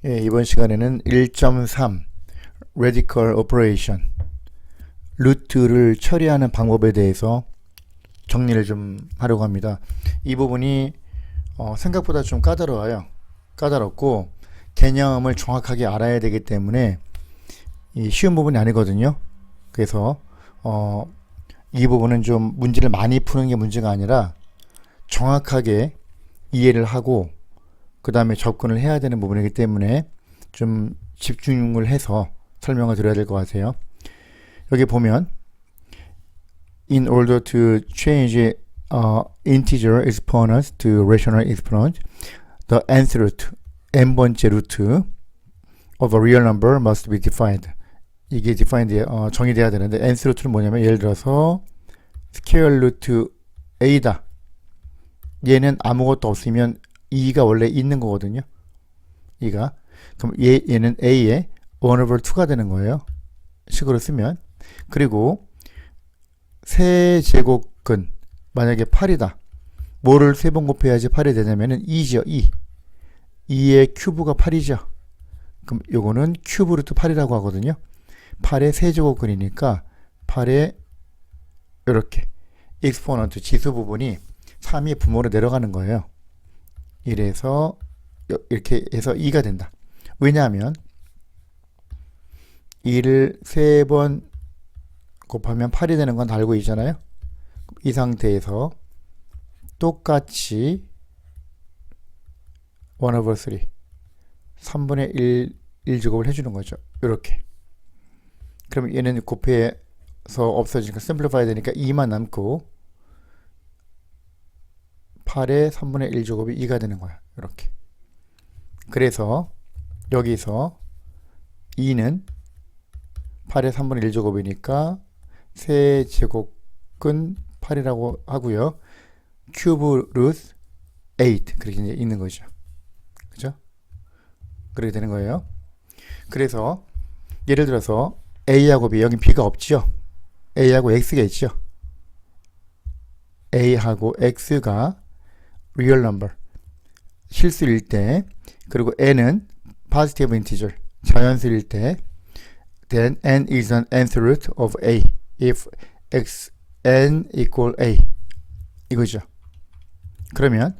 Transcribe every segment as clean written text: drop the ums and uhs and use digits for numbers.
예, 이번 시간에는 1.3 Radical Operation 루트를 처리하는 방법에 대해서 정리를 좀 하려고 합니다. 이 부분이 생각보다 좀 까다롭고 개념을 정확하게 알아야 되기 때문에 쉬운 부분이 아니거든요. 그래서 이 부분은 좀 문제를 많이 푸는 게 문제가 아니라 정확하게 이해를 하고 그 다음에 접근을 해야 되는 부분이기 때문에 좀 집중을 해서 설명을 드려야 될 것 같아요. 여기 보면 In order to change integer exponents to rational exponent, the nth root, n번째 루트 of a real number must be defined. 이게 defined, 정의돼야 되는데 nth 루트는 뭐냐면 예를 들어서 square root a다. 얘는 아무것도 없으면 2가 원래 있는 거거든요. 2가. 그럼 얘는 a의 1 over 2가 되는 거예요. 식으로 쓰면. 그리고 세제곱근 만약에 8이다. 뭐를 3번 곱해야지 8이 되냐면은 2죠. 2. 2의 큐브가 8이죠. 그럼 요거는 큐브 루트 8이라고 하거든요. 8의 세제곱근이니까 8의 이렇게 익스포넌트 지수 부분이 3이 부모로 내려가는 거예요. 이래서 이렇게 해서 2가 된다. 왜냐하면 2를 3번 곱하면 8이 되는 건 다 알고 있잖아요. 이 상태에서 똑같이 1 over 3 3분의 1제곱을 해주는 거죠. 이렇게. 그럼 얘는 곱해서 없어지니까 심플리파이 되니까 2만 남고 8의 3분의 1제곱이 2가 되는 거야. 이렇게. 그래서 여기서 2는 8의 3분의 1제곱이니까 세제곱근 8이라고 하고요. 큐브 루트 8 그렇게 이제 있는 거죠. 그죠? 그렇게 되는 거예요. 그래서 예를 들어서 A하고 B, 여기 B가 없죠. A하고 X가 있죠. A하고 X가 real number 실수일 때, 그리고 n은 positive integer 자연수일 때, then n is an nth root of a if n equal a 이거죠. 그러면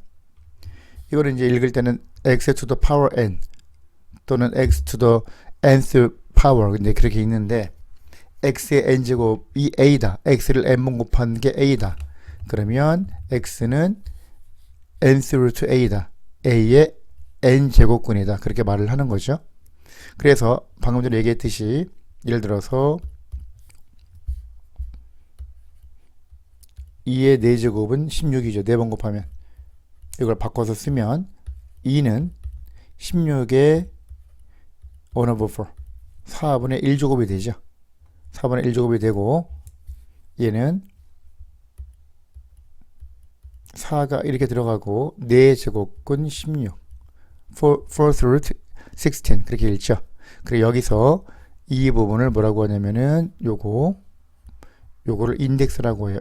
이거를 이제 읽을 때는 x to the power n 또는 x to the nth power 근데 그렇게 읽는데 x의 n제곱이 a다. x를 n번 곱한 게 a다. 그러면 x는 nth root a다. a의 n제곱근이다. 그렇게 말을 하는 거죠. 그래서 방금 전에 얘기했듯이 예를 들어서 2의 4제곱은 16이죠. 4번 곱하면. 이걸 바꿔서 쓰면 2는 16의 1 over 4 4분의 1제곱이 되죠. 4분의 1제곱이 되고 얘는 4가 이렇게 들어가고 4제곱근 16 fourth root 16 그렇게 읽죠. 그리고 여기서 이 부분을 뭐라고 하냐면은 요거를 인덱스라고 해요.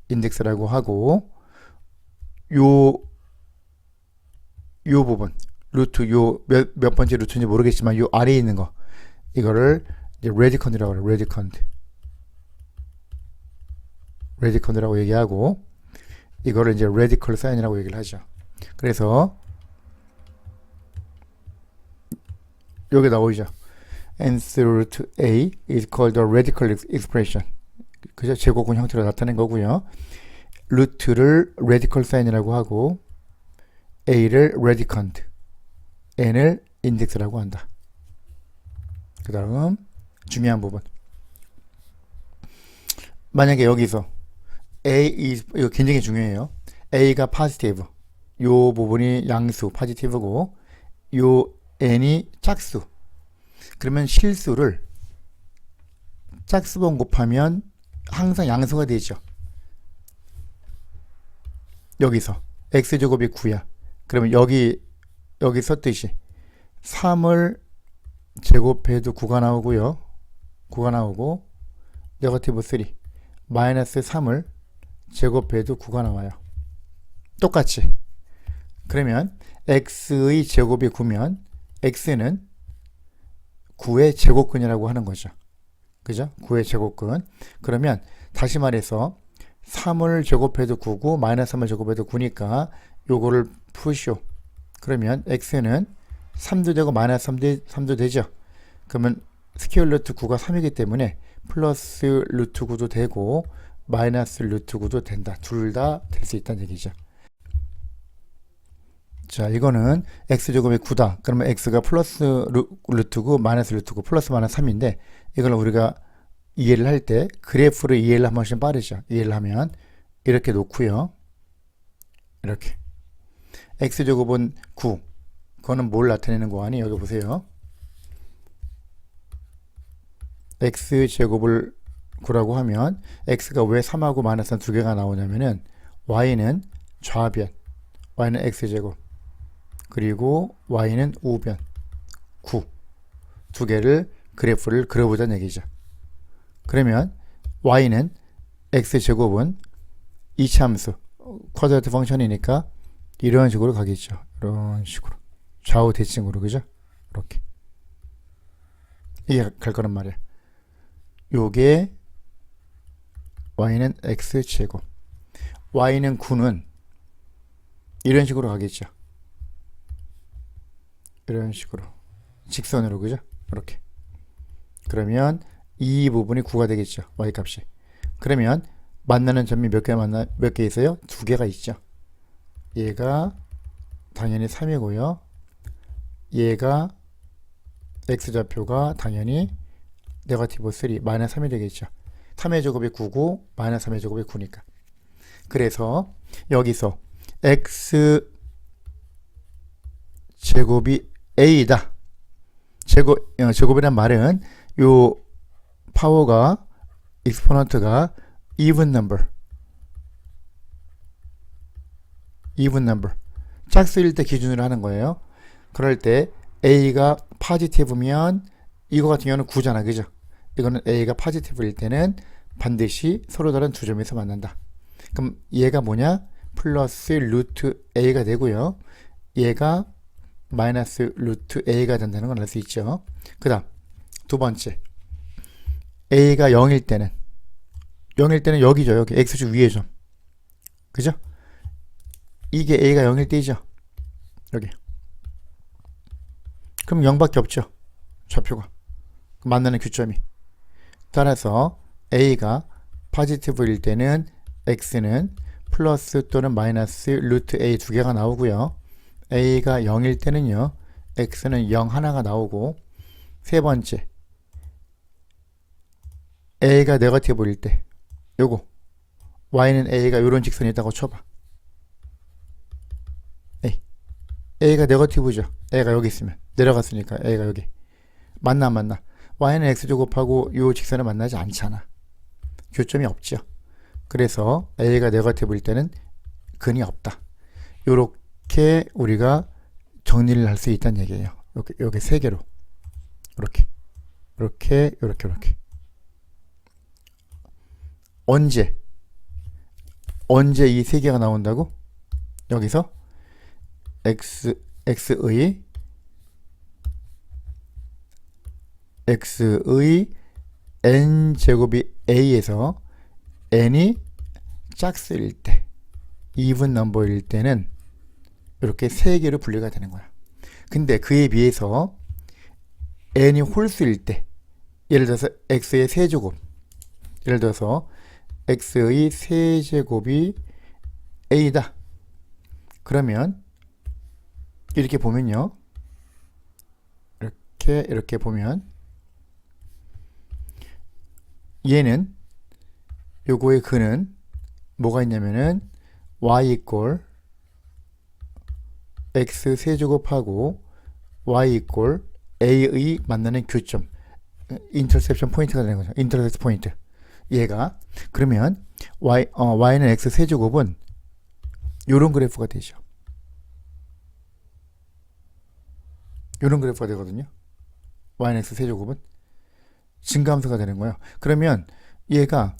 인덱스라고 하고 요 부분 루트 몇 번째 루트인지 모르겠지만 요 아래에 있는 거 이거를 이제 레디컨이라고 해요. 레디컨이라고 얘기하고 이거를 이제 radical sign이라고 얘기를 하죠. 그래서 여기 나오죠. nth root a is called a radical expression. 그죠? 제곱근 형태로 나타낸 거고요. 루트를 radical sign이라고 하고 a를 radicand, n을 index라고 한다. 그 다음 중요한 부분. 만약에 여기서 a is 이거 굉장히 중요해요. a가 positive, 요 부분이 양수 positive고 요 n이 짝수. 그러면 실수를 짝수번 곱하면 항상 양수가 되죠. 여기서 x제곱이 9야. 그러면 여기 썼듯이 3을 제곱해도 9가 나오고요. 9가 나오고 네거티브 3 마이너스 3을 제곱해도 9가 나와요. 똑같이 그러면 x의 제곱이 9면 x는 9의 제곱근이라고 하는 거죠. 그죠? 9의 제곱근. 그러면 다시 말해서 3을 제곱해도 9고 마이너스 3을 제곱해도 9니까 요거를 푸시오. 그러면 x는 3도 되고 마이너스 3도 되죠. 그러면 스퀘어 루트 9가 3이기 때문에 플러스 루트 9도 되고 마이너스 루트 9도 된다. 둘 다 될 수 있다는 얘기죠. 자, 이거는 x제곱이 9다. 그러면 x가 플러스 루트 9, 마이너스 루트 9, 플러스 마이너스 3인데 이걸 우리가 이해를 할 때 그래프를 이해를 한 번씩 빠르죠. 이해를 하면 이렇게 놓고요. 이렇게 x제곱은 9. 그거는 뭘 나타내는 거 아니? 여기 보세요. x제곱을 9라고 하면 x가 왜 3하고 마이너스 3 두 개가 나오냐면은 y는 좌변, y는 x제곱, 그리고 y는 우변 9 두 개를 그래프를 그려보자는 얘기죠. 그러면 y는 x제곱은 이차함수 쿼드라트 펑션이니까 이런 식으로 가겠죠. 이런 식으로 좌우 대칭으로, 그죠? 이렇게 이게 갈 거란 말이야. 요게 y는 x제곱, y는 9는 이런 식으로 가겠죠. 이런 식으로 직선으로, 그죠? 이렇게. 그러면 이 부분이 9가 되겠죠. y 값이. 그러면 만나는 점이 몇 개 있어요? 두 개가 있죠. 얘가 당연히 3이고요. 얘가 x좌표가 당연히 네거티브 3, 마이너스 3이 되겠죠. 3의 제곱이 9고 마이너스 3의 제곱이 9니까. 그래서 여기서 x 제곱이 a다. 제곱이란 말은 요 파워가 exponent가 even number 짝수일 때 기준으로 하는 거예요. 그럴 때 a가 positive면 이거 같은 경우는 9잖아, 그죠? 이거는 a가 positive일 때는 반드시 서로 다른 두 점에서 만난다. 그럼 얘가 뭐냐? 플러스 루트 a가 되고요. 얘가 마이너스 루트 a가 된다는 걸 알 수 있죠. 그 다음 두 번째, a가 0일 때는 여기죠. 여기 x축 위에 점, 그죠? 이게 a가 0일 때이죠. 여기. 그럼 0밖에 없죠. 좌표가 만나는 교점이. 따라서 a가 포지티브일 때는 x는 플러스 또는 마이너스 루트 a 두 개가 나오고요. a가 0일 때는요, x는 0 하나가 나오고, 세 번째, a가 네거티브일 때 요거 y는 a가 요런 직선이 있다고 쳐봐. a가 네거티브죠. a가 여기 있으면 내려갔으니까 a가 여기 만나 y는 x제곱하고 요 직선을 만나지 않잖아. 교점이 없죠. 그래서 a가 네거티브일 때는 근이 없다. 요렇게 우리가 정리를 할 수 있다는 얘기예요. 요게 세 개로 이렇게 언제 이 세 개가 나온다고? 여기서 x의 n제곱이 a에서 n이 짝수일 때, even number일 때는 이렇게 세 개로 분류가 되는 거야. 근데 그에 비해서 n이 홀수일 때, 예를 들어서 x의 세제곱, 예를 들어서 x의 세제곱이 a다. 그러면 이렇게 보면요, 이렇게 보면 얘는 요거의 근은 뭐가 있냐면은 y 이꼴 x 세제곱하고 y 이꼴 a의 만나는 교점, 인터셉션 포인트가 되는 거죠. 인터셉션 포인트. 얘가 그러면 y는 x 세제곱은 요런 그래프가 되죠. 요런 그래프가 되거든요. y는 x 세제곱은 증가함수가 되는 거예요. 그러면 얘가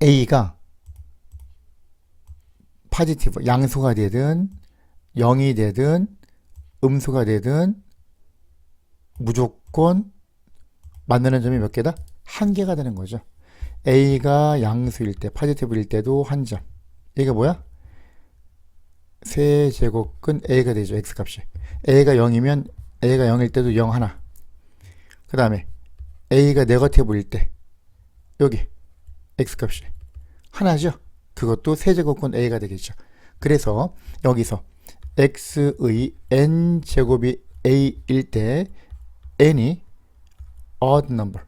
a가 포지티브, 양수가 되든 0이 되든 음수가 되든 무조건 만나는 점이 몇 개다? 한 개가 되는 거죠. A가 양수일 때, 포지티브일 때도 한 점. 이게 뭐야? 세제곱근 A가 되죠. X값이. A가 0이면 A가 0일 때도 0 하나. 그 다음에 A가 네거티브일 때 여기 X값이 하나죠. 그것도 세제곱근 A가 되겠죠. 그래서 여기서 X의 N제곱이 A일 때 N이 odd number,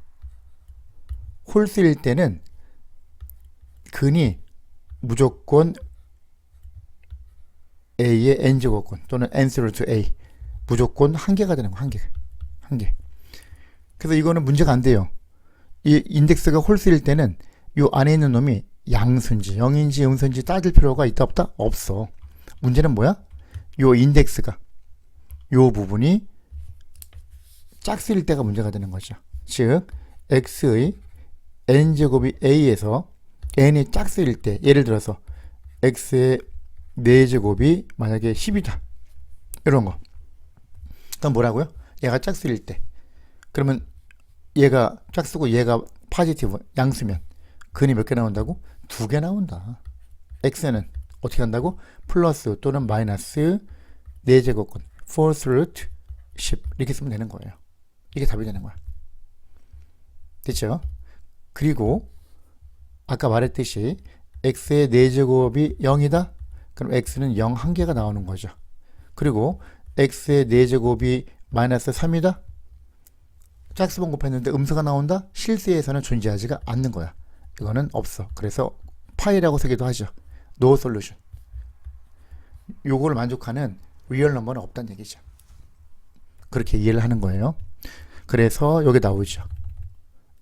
홀수일 때는 근이 무조건 A의 N제곱근 또는 Nth A 무조건 한 개가 되는 거. 한 개. 그래서 이거는 문제가 안 돼요. 이 인덱스가 홀수일 때는 이 안에 있는 놈이 양수인지 0인지 음수인지 따질 필요가 있다 없다? 없어. 문제는 뭐야? 요 인덱스가 요 부분이 짝수일 때가 문제가 되는 거죠. 즉 x의 n제곱이 a에서 n이 짝수일 때, 예를 들어서 x의 4제곱이 만약에 10이다 이런 거. 그럼 뭐라고요? 얘가 짝수일 때, 그러면 얘가 짝수고 얘가 포지티브 양수면 근이 몇 개 나온다고? 2개 나온다. x는 어떻게 한다고? 플러스 또는 마이너스 4제곱근 fourth root 10 이렇게 쓰면 되는 거예요. 이게 답이 되는 거야. 됐죠? 그리고 아까 말했듯이 x의 4제곱이 0이다? 그럼 x는 0 한 개가 나오는 거죠. 그리고 x의 4제곱이 마이너스 3이다? 짝수번 곱했는데 음수가 나온다? 실수에서는 존재하지가 않는 거야. 이거는 없어. 그래서 파이라고 쓰기도 하죠. No solution. 요거를 만족하는 리얼 넘버는 없다는 얘기죠. 그렇게 이해를 하는 거예요. 그래서 여기 나오죠.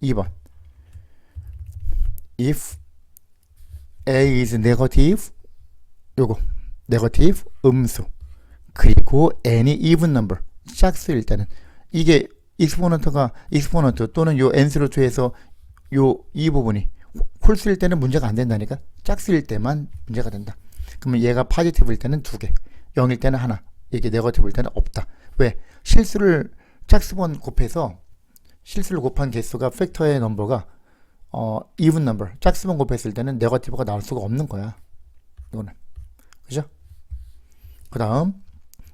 2번. If A is negative, 요거 negative 음수, 그리고 n이 even number 짝수일 때는, 이게 익스포넌트 또는 요 nth 루트에서 요 이 부분이 홀수일 때는 문제가 안 된다니까. 짝수일 때만 문제가 된다. 그러면 얘가 포지티브일 때는 2개, 0일 때는 하나, 이게 네거티브일 때는 없다. 왜? 실수를 짝수번 곱해서 실수를 곱한 개수가 팩터의 넘버가 even number 짝수번 곱했을 때는 네거티브가 나올 수가 없는 거야. 이거는 그죠? 그 다음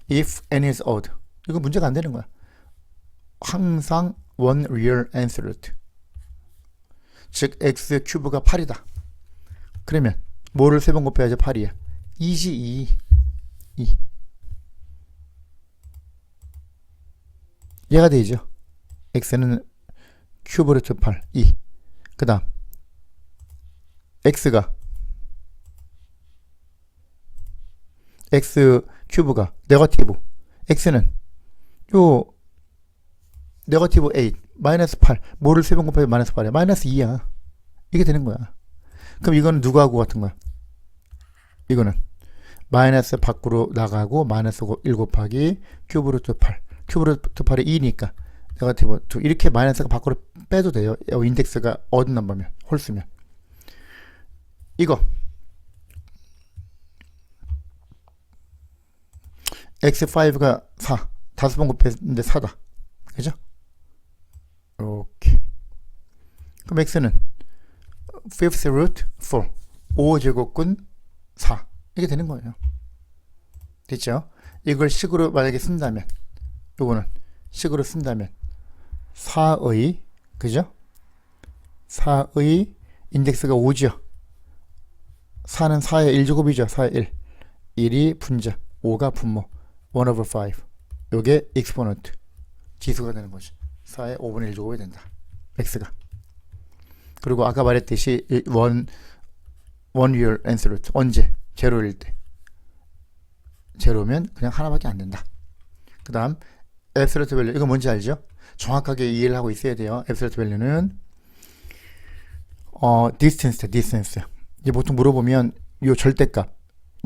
if n is odd, 이거 문제가 안 되는 거야. 항상 one real nth root, 즉 x 큐브가 8이다. 그러면 뭐를 3번 곱해야지 8이야? 2지 2. 얘가 되죠. x는 큐브 루트 8 2. 그 다음 x가 x 큐브가 네거티브, x는 요 네거티브 8 마이너스 8, 뭐를 3번 곱해서 마이너스 8이야? 마이너스 2야. 이게 되는 거야. 그럼 이거는 누구하고 같은 거야? 이거는 마이너스 밖으로 나가고 마이너스 1 곱하기 큐브 루트 8, 큐브 루트 8이 2니까 네거티브 2, 이렇게 마이너스가 밖으로 빼도 돼요. 인덱스가 odd 넘버면, 홀수면. 이거 x5가 4, 5번 곱했는데 4다. 그죠? 이렇게. 그럼 x는 fifth root 4, 5제곱근 4 이게 되는 거예요. 됐죠? 이걸 식으로 만약에 쓴다면, 요거는 식으로 쓴다면 4의, 그죠? 4의 인덱스가 5죠. 4는 4의 1제곱이죠. 4의 1. 1이 분자, 5가 분모, 1 over 5. 요게 exponent, 지수가 되는 거죠. 4의 5분의 1제곱이 된다. x가. 그리고 아까 말했듯이 one real nth root, 언제? 제로일 때. 제로면 그냥 하나밖에 안 된다. 그 다음 absolute value, 이거 뭔지 알죠? 정확하게 이해를 하고 있어야 돼요. absolute value는 distance. 이제 보통 물어보면 요 절대값,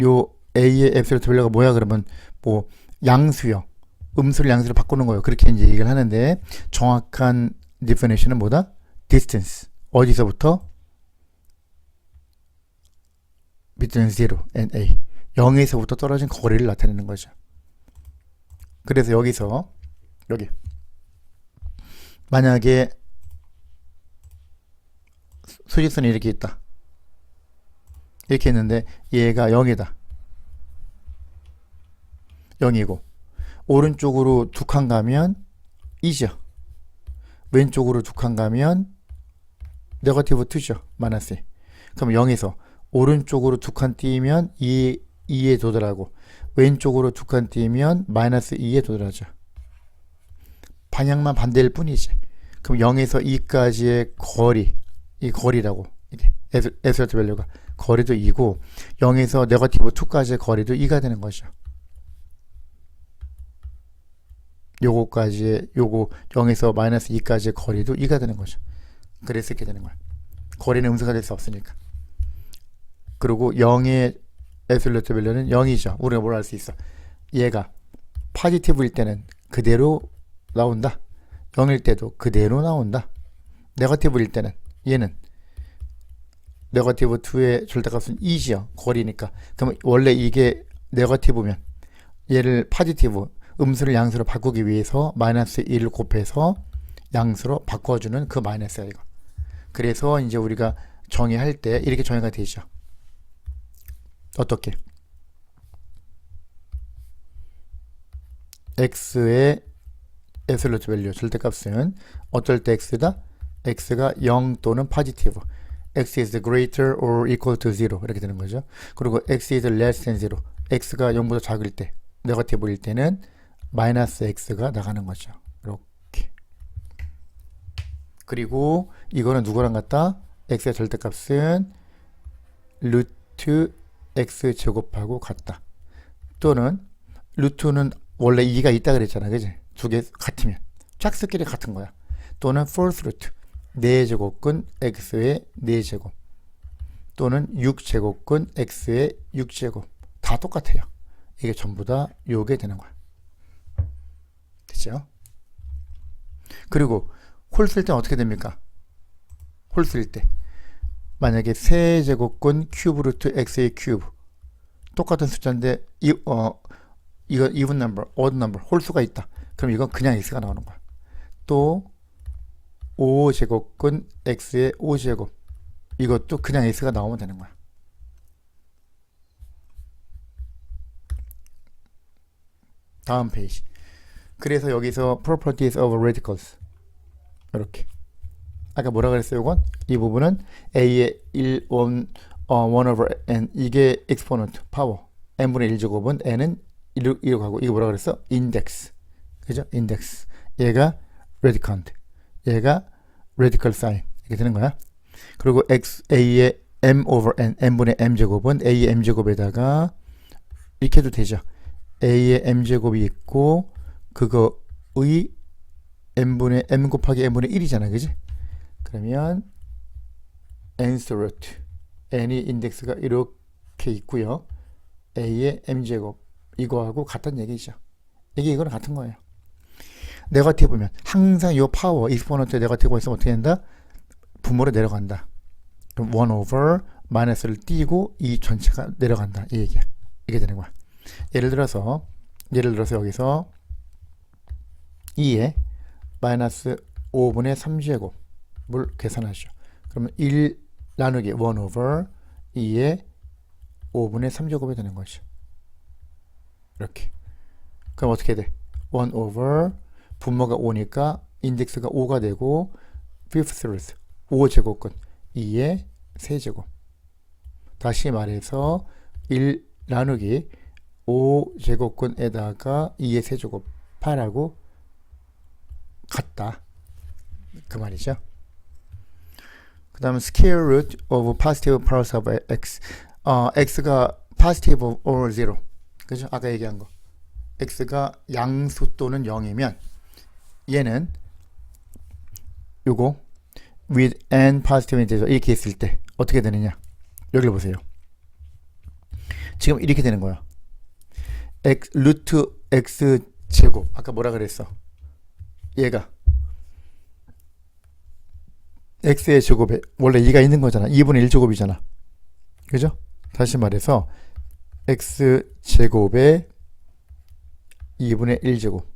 요 a의 absolute value가 뭐야? 그러면 뭐 양수요, 음수를 양수로 바꾸는 거예요. 그렇게 이제 얘기를 하는데, 정확한 definition은 뭐다? distance. 어디서부터? between 0 and a 0에서부터 떨어진 거리를 나타내는 거죠. 그래서 여기서 여기 만약에 수직선이 이렇게 있다. 이렇게 있는데 얘가 0이다. 0이고 오른쪽으로 두 칸 가면 2죠. 왼쪽으로 두 칸 가면 네거티브 2죠. 마이너스 2. 그럼 0에서 오른쪽으로 두 칸 띄면 2에 도달하고 왼쪽으로 두 칸 띄면 마이너스 2에 도달하죠. 방향만 반대일 뿐이지. 그럼 0에서 2까지의 거리, 이 거리라고 이게 absolute value가 거리도 2고 0에서 네거티브 2까지의 거리도 2가 되는 거죠. 요거까지의 요거 0에서 마이너스 2까지의 거리도 2가 되는 거죠. 그래서 이렇게 되는 거야. 거리는 음수가 될 수 없으니까. 그리고 0의 absolute value는 0이죠. 우리가 뭘 알 수 있어? 얘가 포지티브일 때는 그대로 나온다. 0일 때도 그대로 나온다. 네거티브일 때는 얘는 네거티브 2의 절대값은 2지요. 거리니까. 그럼 원래 이게 네거티브면 얘를 포지티브 음수를 양수로 바꾸기 위해서 마이너스 1을 곱해서 양수로 바꿔주는 그 마이너스야 이거. 그래서 이제 우리가 정의할 때 이렇게 정의가 되죠. 어떻게? x의 absolute value 절대값은 어떨 때 x다? x가 0 또는 포지티브. x is greater or equal to 0 이렇게 되는 거죠. 그리고 x is less than 0. x가 0보다 작을 때, 네거티브일 때는 마이너스 x가 나가는 거죠. 이렇게. 그리고 이거는 누구랑 같다? x의 절대값은 루트 x 제곱하고 같다. 또는 루트는 원래 2가 있다 그랬잖아. 그지? 두 개 같으면 짝수끼리 같은 거야. 또는 fourth root 4제곱근 x의 4제곱 또는 6제곱근 x의 6제곱 다 똑같아요. 이게 전부 다 요게 되는 거야. 됐죠? 그리고 홀 쓸 때 어떻게 됩니까? 홀 쓸 때 만약에 세제곱근 큐브 루트 x의 큐브 똑같은 숫자인데 이거 even number, odd number 홀수가 있다. 그럼 이건 그냥 x가 나오는 거야. 또 5제곱근 x의 5제곱 이것도 그냥 x가 나오면 되는 거야. 다음 페이지. 그래서 여기서 properties of radicals 이렇게 아까 뭐라 그랬어요? 이건 이 부분은 a의 1 over n 이게 exponent 파워 n분의 1제곱은 n은 1로 가고 이거 뭐라 그랬어? index 그죠? index 얘가 radicand 얘가 radical sign 이렇게 되는 거야. 그리고 a의 m over n n분의 m제곱은 a의 m제곱에다가 이렇게 해도 되죠. a의 m제곱이 있고 그거의 m분의 m 곱하기 m분의 1이잖아. 그지? 그러면 nth root n이 인덱스가 이렇게 있고요. a의 m제곱 이거하고 같다는 얘기죠. 이거랑 같은 거예요. 네거티브면 항상 이 파워 익스포넌트 네거티브가 있으면 어떻게 된다? 분모로 내려간다. 그럼 1 over 마이너스를 띄고 이 전체가 내려간다. 이 얘기야. 이게 되는 거야. 예를 들어서 여기서 2에 마이너스 5분의 3제곱을 계산하죠. 그러면 1 나누기 1 over 2에 5분의 3제곱이 되는 거죠. 이렇게. 그럼 어떻게 돼? 1 over 분모가 5니까 인덱스가 5가 되고 fifth root 5제곱근 2의 세제곱. 다시 말해서 1 나누기 5제곱근에다가 2의 세제곱 8하고 같다. 그 말이죠. 그 다음에 square root of positive powers of x. x가 positive or 0. 그죠? 아까 얘기한 거. x가 양수 또는 0이면 얘는 요거 with n positive 되죠. 이렇게 있을 때 어떻게 되느냐? 여기를 보세요. 지금 이렇게 되는 거야. 루트 x 제곱. 아까 뭐라 그랬어? 얘가 x의 제곱에 원래 2가 있는 거잖아. 2분의 1 제곱이잖아. 그죠? 다시 말해서 x제곱에 2분의 1제곱.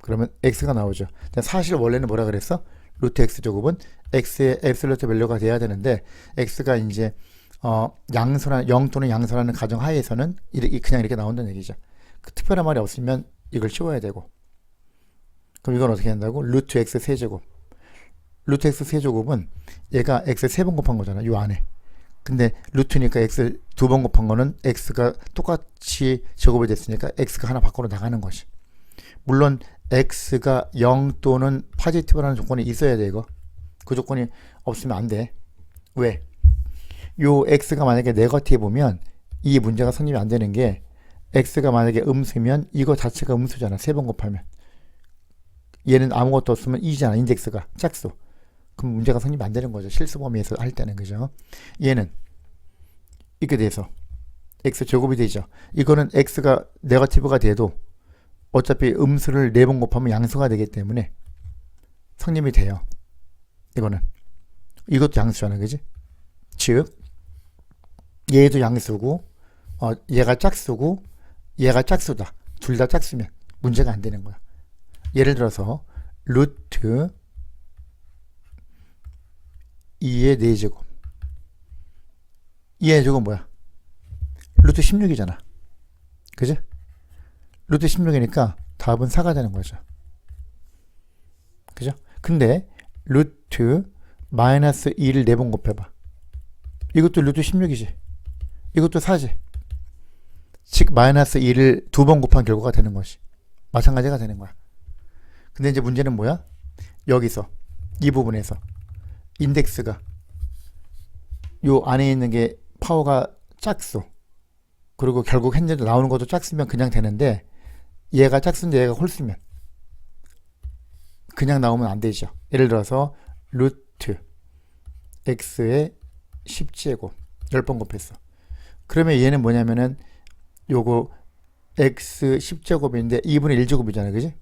그러면 x가 나오죠. 사실 원래는 뭐라 그랬어? 루트 x제곱은 x의 앱솔루트 밸류가 돼야 되는데 x가 이제 양수나 0 또는 양수라는 가정 하에서는 그냥 이렇게 나온다는 얘기죠. 그 특별한 말이 없으면 이걸 씌워야 되고. 그럼 이건 어떻게 한다고? 루트 x 세제곱. 루트 x 세제곱은 얘가 x 3번 곱한 거잖아. 요 안에. 근데 루트니까 x 2번 곱한 거는 x가 똑같이 제곱이 됐으니까 x가 하나 밖으로 나가는 것이. 물론 x가 0 또는 포지티브라는 조건이 있어야 돼. 이거 그 조건이 없으면 안 돼. 왜? 요 x가 만약에 네거티브면 이 문제가 성립이 안 되는 게 x가 만약에 음수면 이거 자체가 음수잖아. 3번 곱하면 얘는 아무것도 없으면 2잖아. 인덱스가 짝수. 그럼 문제가 성립이 안 되는 거죠. 실수 범위에서 할 때는. 그죠? 얘는 이렇게 돼서 x 제곱이 되죠. 이거는 x가 네거티브가 돼도 어차피 음수를 4번 곱하면 양수가 되기 때문에 성립이 돼요. 이거는. 이것도 양수잖아. 그지? 즉 얘도 양수고 얘가 짝수고 얘가 짝수다. 둘 다 짝수면 문제가 안 되는 거야. 예를 들어서 루트 2의 4제곱. 2의 제곱 뭐야? 루트 16이잖아. 그지? 루트 16이니까 답은 4가 되는 거죠. 그죠? 근데 루트 마이너스 2를 4번 곱해봐. 이것도 루트 16이지. 이것도 4지. 즉 마이너스 2를 2번 곱한 결과가 되는 것이. 마찬가지가 되는 거야. 근데 이제 문제는 뭐야? 여기서 이 부분에서 인덱스가 요 안에 있는 게 파워가 짝수. 그리고 결국 현재 나오는 것도 짝수면 그냥 되는데 얘가 짝수인데 얘가 홀수면 그냥 나오면 안 되죠. 예를 들어서 루트 x의 10제곱 10번 곱했어. 그러면 얘는 뭐냐면은 요거 x 10제곱인데 2분의 1제곱이잖아. 그지?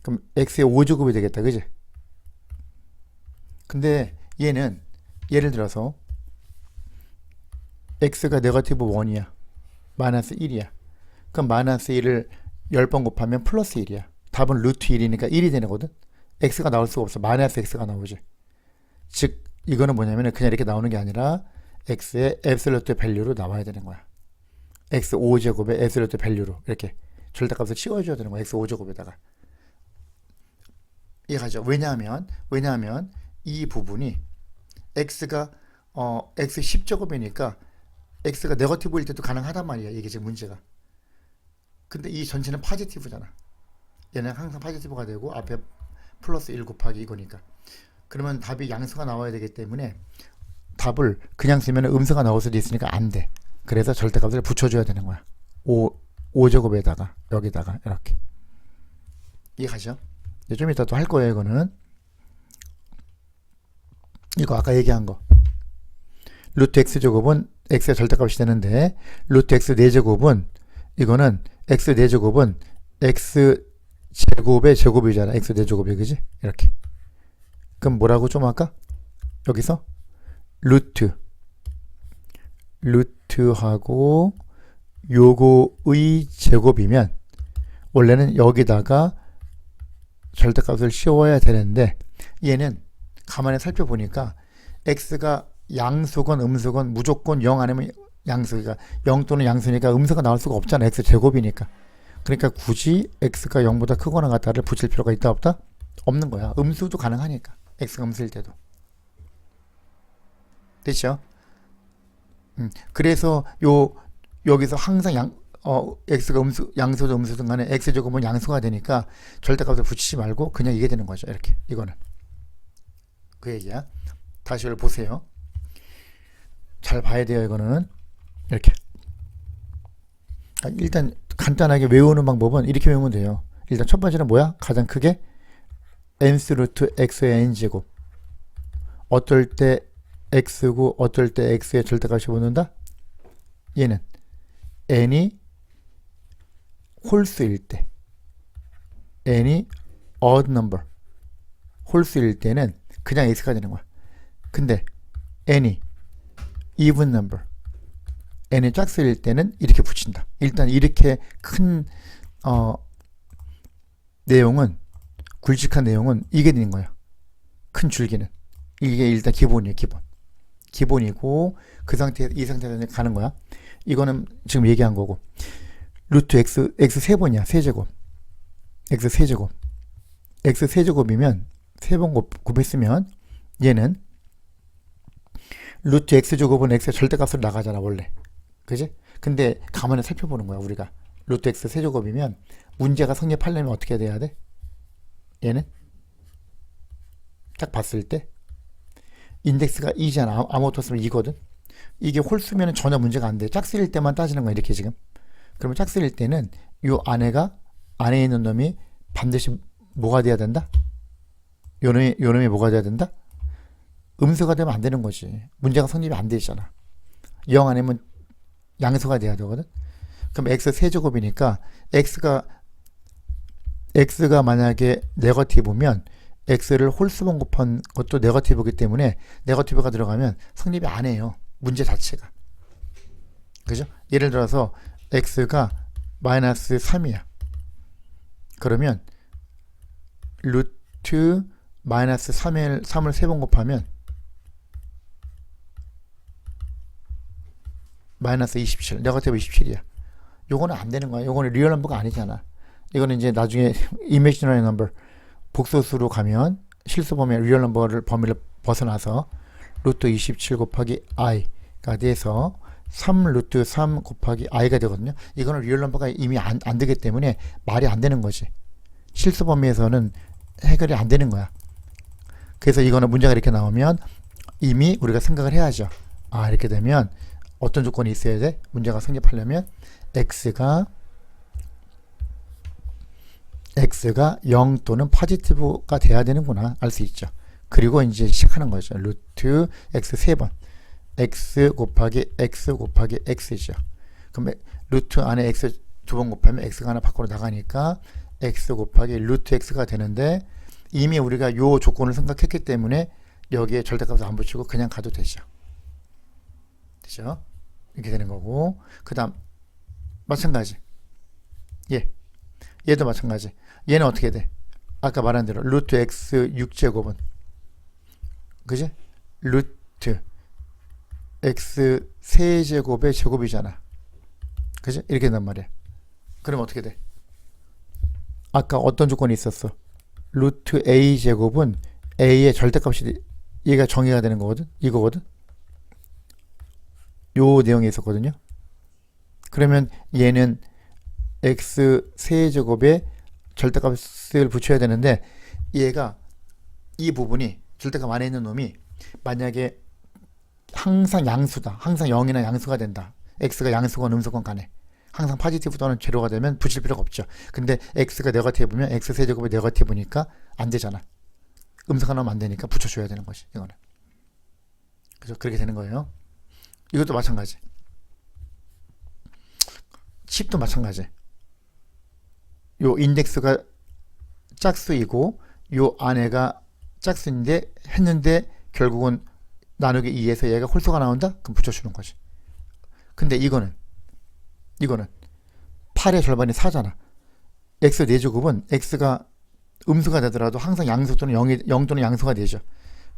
그럼 x의 5제곱이 되겠다. 그지? 근데 얘는 예를 들어서 x가 네거티브 1이야. 마이너스 1이야. 그럼 마이너스 1을 10번 곱하면 플러스 1이야. 답은 루트 1이니까 1이 되는 거거든. x가 나올 수가 없어. 마이너스 x가 나오지. 즉 이거는 뭐냐면 그냥 이렇게 나오는 게 아니라 x의 앱솔루트 밸류로 나와야 되는 거야. x 5제곱의 앱솔루트 밸류로 이렇게 절대값을 씌워줘야 되는 거야. x 5제곱에다가. 이해가죠? 왜냐하면 이 부분이 x가 x 10제곱이니까 x가 네거티브일 때도 가능하단 말이야. 이게 지금 문제가. 근데 이 전체는 포지티브잖아. 얘는 항상 포지티브가 되고 앞에 플러스 1 곱하기 이거니까. 그러면 답이 양수가 나와야 되기 때문에 답을 그냥 쓰면 음수가 나올 수도 있으니까 안 돼. 그래서 절대값을 붙여줘야 되는 거야. 5제곱에다가 여기다가 이렇게. 이해가죠? 좀 이따 또 할 거예요. 이거는 이거 아까 얘기한 거 루트 x제곱은 x의 절대값이 되는데 루트 x 4제곱은 이거는 x 4제곱은 x제곱의 제곱이잖아. x 4제곱이. 그지? 이렇게. 그럼 뭐라고 좀 할까? 여기서 루트하고 요거의 제곱이면 원래는 여기다가 절대값을 씌워야 되는데 얘는 가만히 살펴보니까 x가 양수건 음수건 무조건 0 아니면 양수가 0 또는 양수니까 음수가 나올 수가 없잖아. x제곱이니까. 그러니까 굳이 x가 0보다 크거나 같다를 붙일 필요가 있다 없다? 없는 거야. 음수도 가능하니까. x가 음수일 때도. 됐죠? 그래서 여기서 항상 x가 양수도 음수든 간에 x제곱은 양수가 되니까 절대값을 붙이지 말고 그냥 이게 되는 거죠. 이렇게. 이거는. 그 얘기야. 다시 이걸 보세요. 잘 봐야 돼요. 이거는. 이렇게. 일단 간단하게 외우는 방법은 이렇게 외우면 돼요. 일단 첫 번째는 뭐야? 가장 크게 nth 루트 x의 n제곱. 어떨 때 x고 어떨 때 x의 절대값이 붙는다? 얘는 n이 홀수일 때, n이 odd number 홀수일 때는 그냥 x가 되는 거야. 근데 n이 even number. n이 짝수일 때는 이렇게 붙인다. 일단 이렇게 큰 내용은, 굵직한 내용은 이게 되는 거야. 큰 줄기는. 이게 일단 기본이에요. 기본이고 그 상태에서 이 상태에서 가는 거야. 이거는 지금 얘기한 거고. 루트 x 3번이야. 세제곱. x 세제곱. x 세제곱이면 3번 곱했으면 얘는 루트 x 제곱은 x의 절대값으로 나가잖아 원래. 그지? 근데 가만히 살펴보는 거야 우리가. 루트 x 세제곱이면 문제가 성립하려면 어떻게 돼야 돼? 얘는 딱 봤을 때 인덱스가 2잖아. 아무것도 없으면 2거든. 이게 홀수면 전혀 문제가 안 돼. 짝수일 때만 따지는 거야 이렇게 지금. 그러면 짝수일 때는 요 안에 있는 놈이 반드시 뭐가 돼야 된다? 요 놈이 뭐가 돼야 된다? 음수가 되면 안 되는 거지. 문제가 성립이 안 되잖아. 0 아니면 양수가 돼야 되거든. 그럼 x 세제곱이니까 x가 만약에 네거티브면 x를 홀수번 곱한 것도 네거티브이기 때문에 네거티브가 들어가면 성립이 안 해요. 문제 자체가. 그죠? 예를 들어서 x가 마이너스 3이야. 그러면 루트 마이너스 3을 3번 곱하면 마이너스 27, 네거티브 27이야. 요거는 안 되는 거야. 요거는 리얼 넘버가 아니잖아. 이거는 이제 나중에 이미지너리 넘버 복소수로 가면 실수 범위 리얼 넘버를 범위를 벗어나서 루트 27 곱하기 i가 돼서 3 루트 3 곱하기 i가 되거든요. 이거는 리얼 넘버가 이미 안 되기 때문에 말이 안 되는 거지. 실수 범위에서는 해결이 안 되는 거야. 그래서 이거는 문제가 이렇게 나오면 이미 우리가 생각을 해야죠. 아, 이렇게 되면 어떤 조건이 있어야 돼? 문제가 성립하려면 x가 0 또는 포지티브가 돼야 되는구나 알 수 있죠. 그리고 이제 시작하는 거죠. 루트 x 3번 x 곱하기 x죠. 그럼 루트 안에 x 2번 곱하면 x가 하나 밖으로 나가니까 x 곱하기 루트 x가 되는데 이미 우리가 요 조건을 생각했기 때문에 여기에 절대값을 안 붙이고 그냥 가도 되죠. 이렇게 되는 거고, 그 다음 마찬가지. 얘도 마찬가지. 얘는 어떻게 돼? 아까 말한 대로 루트 x 6제곱은 그지? 루트 x 세제곱의 제곱이잖아. 그지? 이렇게 된단 말이야. 그럼 어떻게 돼? 아까 어떤 조건이 있었어? 루트 a 제곱은 a의 절대값이 얘가 정의가 되는 거거든? 이거거든? 요 내용이 있었거든요. 그러면 얘는 x 세제곱에 절대값을 붙여야 되는데 얘가 이 부분이 절대값 안에 있는 놈이 만약에 항상 양수다. 항상 0이나 양수가 된다. x가 양수건 음수건 간에 항상 포지티브 또는 제로가 되면 붙일 필요가 없죠. 근데 x가 네거티브면 x 세제곱이 네거티브니까 안 되잖아. 음수가 나오면 안 되니까 붙여줘야 되는 거지. 이거는. 그죠? 그렇게 되는 거예요. 이것도 마찬가지. 10도 마찬가지. 요 인덱스가 짝수이고 요 안에가 짝수인데 했는데 결국은 나누기 2에서 얘가 홀수가 나온다? 그럼 붙여주는 거지. 근데 이거는 8의 절반이 4잖아. x 4제곱은 x가 음수가 되더라도 항상 양수 또는 0 또는 양수가 되죠.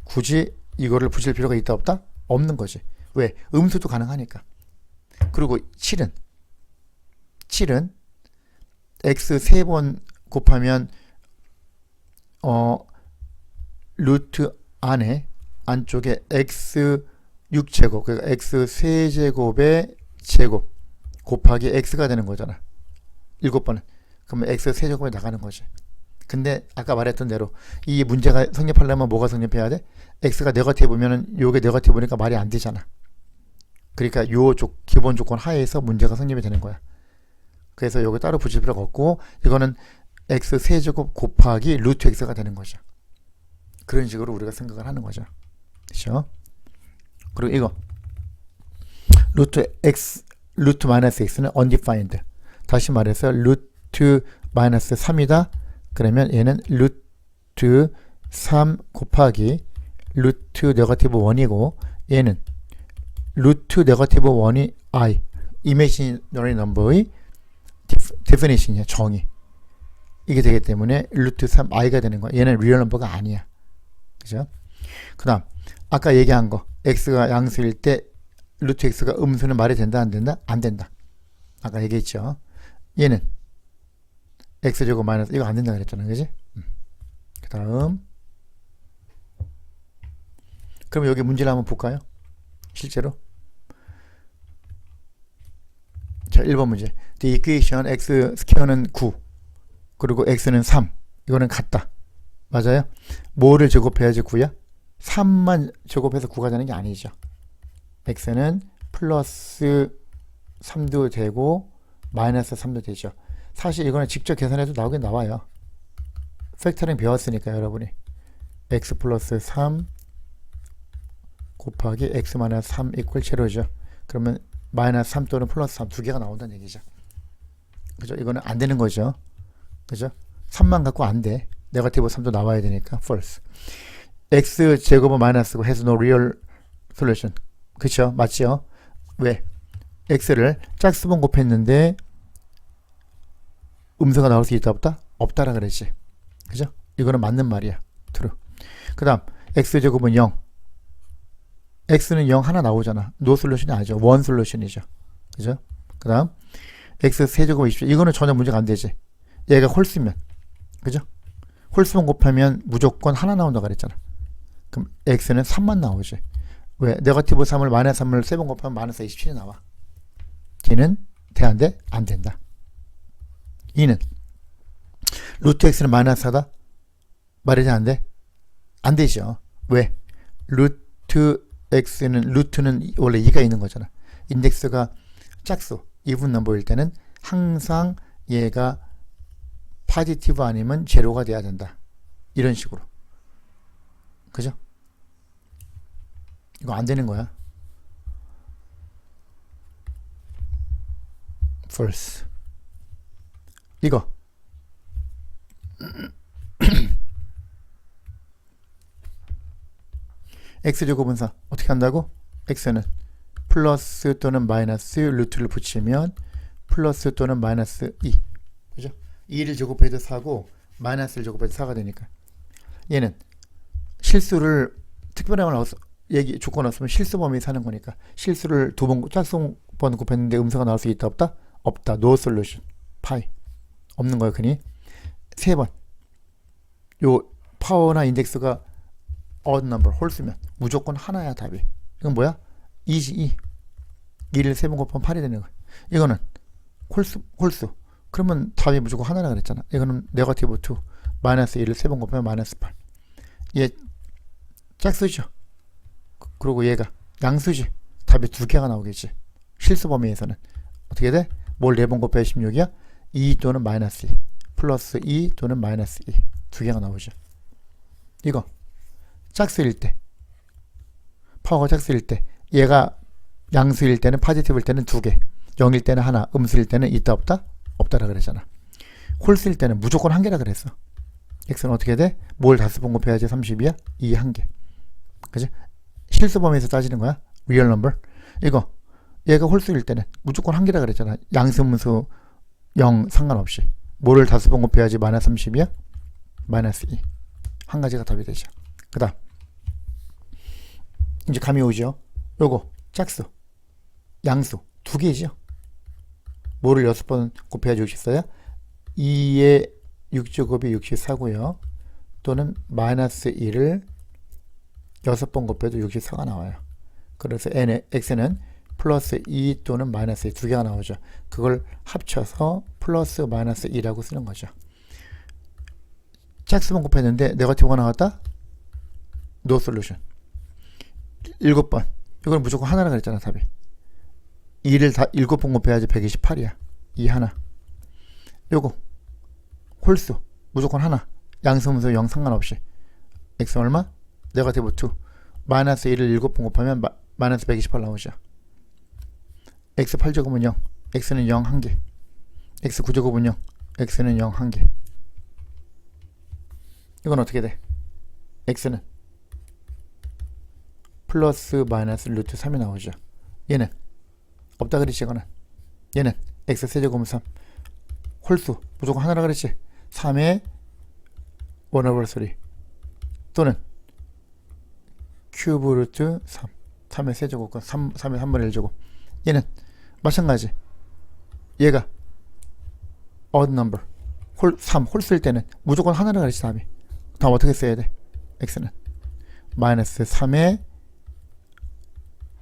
굳이 이거를 붙일 필요가 있다 없다? 없는 거지. 왜? 음수도 가능하니까. 그리고 7은 x 3번 곱하면 루트 안쪽에 x 6제곱 그러니까 x 세제곱의 제곱 곱하기 x가 되는 거잖아. 7번은. 그러면 x 세제곱에 나가는 거지. 근데 아까 말했던 대로 이 문제가 성립하려면 뭐가 성립해야 돼? x가 네거티브면은 요게 네거티브니까 말이 안 되잖아. 그러니까 요 기본 조건 하에서 문제가 성립이 되는 거야. 그래서 여기 따로 붙일 필요가 없고 이거는 x 세제곱 곱하기 루트 x가 되는 거죠. 그런 식으로 우리가 생각을 하는 거죠. 그렇죠? 그리고 이거 루트 마이너스 x는 undefined. 다시 말해서 루트 마이너스 3이다. 그러면 얘는 루트 3 곱하기 루트 네거티브 1이고 얘는 루트 네거티브 1이 i 이미지너리 넘버의 데피니션이야. 정의. 이게 되기 때문에 루트 3 i가 되는 거야. 얘는 리얼 넘버가 아니야. 그죠? 그 다음 아까 얘기한 거 x가 양수일 때 루트 x가 음수는 말이 된다 안 된다? 안 된다. 아까 얘기했죠. 얘는 x제곱 마이너스 이거 안 된다 그랬잖아. 그지? 그 다음 그럼 여기 문제를 한번 볼까요? 실제로 자 1번 문제 The equation x 스퀘어는 9 그리고 x는 3 이거는 같다. 맞아요? 뭐를 제곱해야지 9야? 3만 제곱해서 9가 되는 게 아니죠. x는 플러스 3도 되고 마이너스 3도 되죠. 사실 이거는 직접 계산해도 나오긴 나와요. 팩터링 배웠으니까 여러분이 x 플러스 3 곱하기 x 마이너스 3 이퀄 제로죠. 그러면 마이너스 3 또는 플러스 3 두 개가 나온다는 얘기죠. 그죠? 이거는 안 되는 거죠. 그죠? 3만 갖고 안 돼. 네거티브 3도 나와야 되니까 false. x 제곱은 마이너스고 has no real solution. 그쵸? 맞죠? 왜? x를 짝수번 곱했는데 음수가 나올 수 있다 없다? 없다라 그랬지. 그죠? 이거는 맞는 말이야. true. 그 다음 x 제곱은 0. x는 0 하나 나오잖아. no solution이 아니죠. one solution이죠. 그죠? 그 다음 x 세제곱은 20. 이거는 전혀 문제가 안 되지. 얘가 홀수면. 그죠? 홀수번 곱하면 무조건 하나 나온다 그랬잖아. 그럼 x는 3만 나오지. 왜? 네거티브 3을 마이너스 3을 3번 곱하면 마이너스 27이 나와. 걔는 돼 안 돼? 안 된다. 2는 루트 x는 마이너스 하다? 말이 돼 안 돼? 안 되죠. 왜? 루트는 원래 2가 있는 거잖아. 인덱스가 짝수, even 넘버일 때는 항상 얘가 포지티브 아니면 제로가 돼야 된다. 이런 식으로. 그죠? 이거 안 되는 거야. false. 이거 x제곱분사 어떻게 한다고? x는 플러스 또는 마이너스 루트를 붙이면 플러스 또는 마이너스 2. 그죠? 2를 제곱해도 4고 마이너스를 제곱해도 4가 되니까 얘는 실수를 특별한 얘기 조건 없으면 실수 범위 사는 거니까 실수를 짝수 번 곱했는데 음수가 나올 수 있다 없다? 없다. no solution. 파이 없는 거예요. 그니 3번 요 파워나 인덱스가 odd number 홀수면 무조건 하나야 답이. 이건 뭐야? 2지 2를 3번 곱하면 8이 되는 거야. 이거는 홀수 그러면 답이 무조건 하나라 그랬잖아. 이거는 네거티브 2 마이너스 1을 3번 곱하면 마이너스 8. 얘 짝수죠. 그리고 얘가 양수지. 답이 두 개가 나오겠지. 실수 범위에서는 어떻게 돼? 뭘 4번 곱해 16이야? 2 또는 마이너스 2 플러스 2 또는 마이너스 2 두 개가 나오죠. 이거 짝수일 때 파워가 짝수일 때 얘가 양수일 때는 포지티브일 때는 두 개 0일 때는 하나 음수일 때는 있다 없다? 없다라 그랬잖아. 홀수일 때는 무조건 한 개라 그랬어. x는 어떻게 돼? 뭘 5번 곱해야지 30이야? 2 한 개. 그지? 실수 범위에서 따지는 거야. real number. 이거 얘가 홀수일 때는 무조건 한 개라 그랬잖아. 양수 음수 0 상관없이. 뭐를 5번 곱해야지 마이너스 30이야? 마이너스 2. 한 가지가 답이 되죠. 그 다음 이제 감이 오죠. 요거 짝수 양수 두 개죠. 뭐를 6번 곱해야지 64야? 2의 6제곱이 64고요. 또는 마이너스 1을 6번 곱해도 64가 나와요. 그래서 x는 플러스 2 또는 마이너스 2 두 개가 나오죠. 그걸 합쳐서 플러스 마이너스 2라고 쓰는 거죠. 짝수번 곱했는데 네거티브가 나왔다? no solution. 7번 이건 무조건 하나라 그랬잖아. 답이 2를 다 7번 곱해야지 128이야 2 하나. 요거 홀수 무조건 하나. 양수음수 0 상관없이. x 얼마? 네거티브 2 마이너스 1을 7번 곱하면 마이너스 128 나오죠. x 8제곱은 0 x는 0 한개. x 9제곱은 0 x는 0 한개. 이건 어떻게 돼? x는 플러스 마이너스 루트 3이 나오죠. 얘는 없다 그랬지. 이거는 얘는 x 세제곱은 3 홀수 무조건 하나라 그랬지. 3의 1 over 3 또는 큐브 루트 3 3의 세제곱은 3의 3분의 1제곱. 얘는 마찬가지. 얘가 odd number 3 홀수일 때는 무조건 하나라 그랬지. 답이 다음 어떻게 써야 돼? x는 마이너스 3의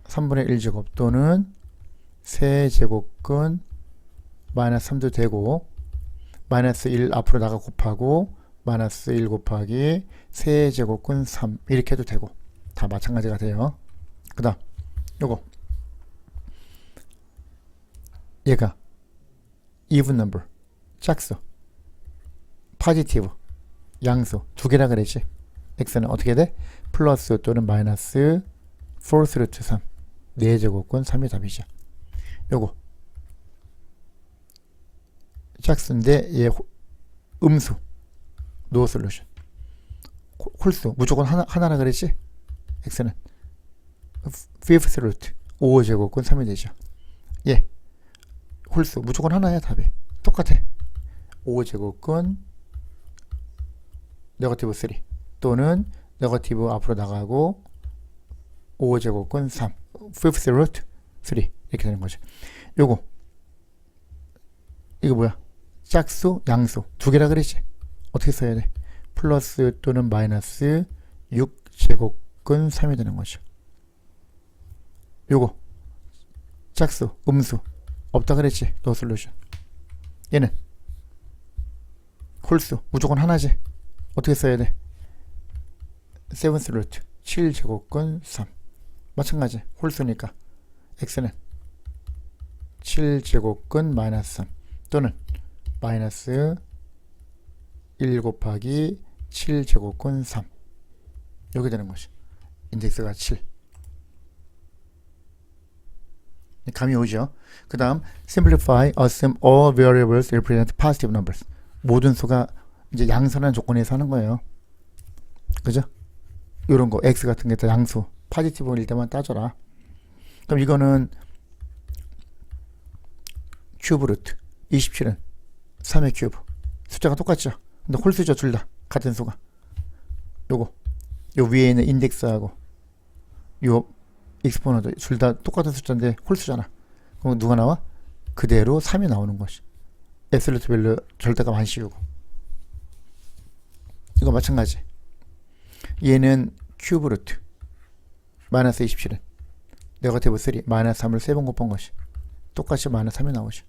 3분의 1제곱 또는 세제곱근 마이너스 3도 되고 마이너스 1 앞으로 나가 곱하고 마이너스 1 곱하기 세제곱근 3 이렇게 해도 되고 다 마찬가지가 돼요. 그 다음 요거 얘가 even number 짝수 포지티브 양수 두 개라 그랬지. x는 어떻게 돼? 플러스 또는 마이너스 4th 루트 3 4제곱근 3이 답이죠. 요거 짝수인데 얘 음수 노 솔루션 홀수 무조건 하나라 그랬지. x는 5th 루트 5제곱근 3이 되죠. 얘 홀수 무조건 하나야. 답이 똑같아. 5제곱근 네거티브 3 또는 네거티브 앞으로 나가고 5제곱근 3 5th root 3 이렇게 되는 거죠. 요거 이거 뭐야? 짝수 양수 두 개라 그랬지. 어떻게 써야 돼? 플러스 또는 마이너스 6제곱근 3이 되는 거죠. 요거 짝수 음수 없다 그랬지. 노 솔루션. 얘는 홀수 무조건 하나지. 어떻게 써야 돼? 7th 루트 7제곱근 3 마찬가지. 홀수니까 x는 7제곱근 마이너스 3 또는 마이너스 1 곱하기 7제곱근 3 이렇게 되는 것이 인덱스가 7. 감이 오죠. 그 다음 simplify, assume all variables represent positive numbers. 모든 수가 이제 양수라는 조건에서 하는 거예요. 그죠? 요런 거 x 같은 게 다 양수 포지티브일 때만 따져라. 그럼 이거는 큐브 루트 27은 3의 큐브 숫자가 똑같죠. 근데 홀수죠. 둘 다 같은 수가. 요거 요 위에 있는 인덱스하고 요 익스포너도 둘 다 똑같은 숫자인데 홀수잖아. 그럼 누가 나와? 그대로 3이 나오는 것이. 앱솔루트 밸류 절대값 안 씌우고. 이거 마찬가지. 얘는 큐브 루트 마이너스 27은 네거티브 3 마이너스 3을 3번 곱한 것이 똑같이 마이너스 3이 나오죠.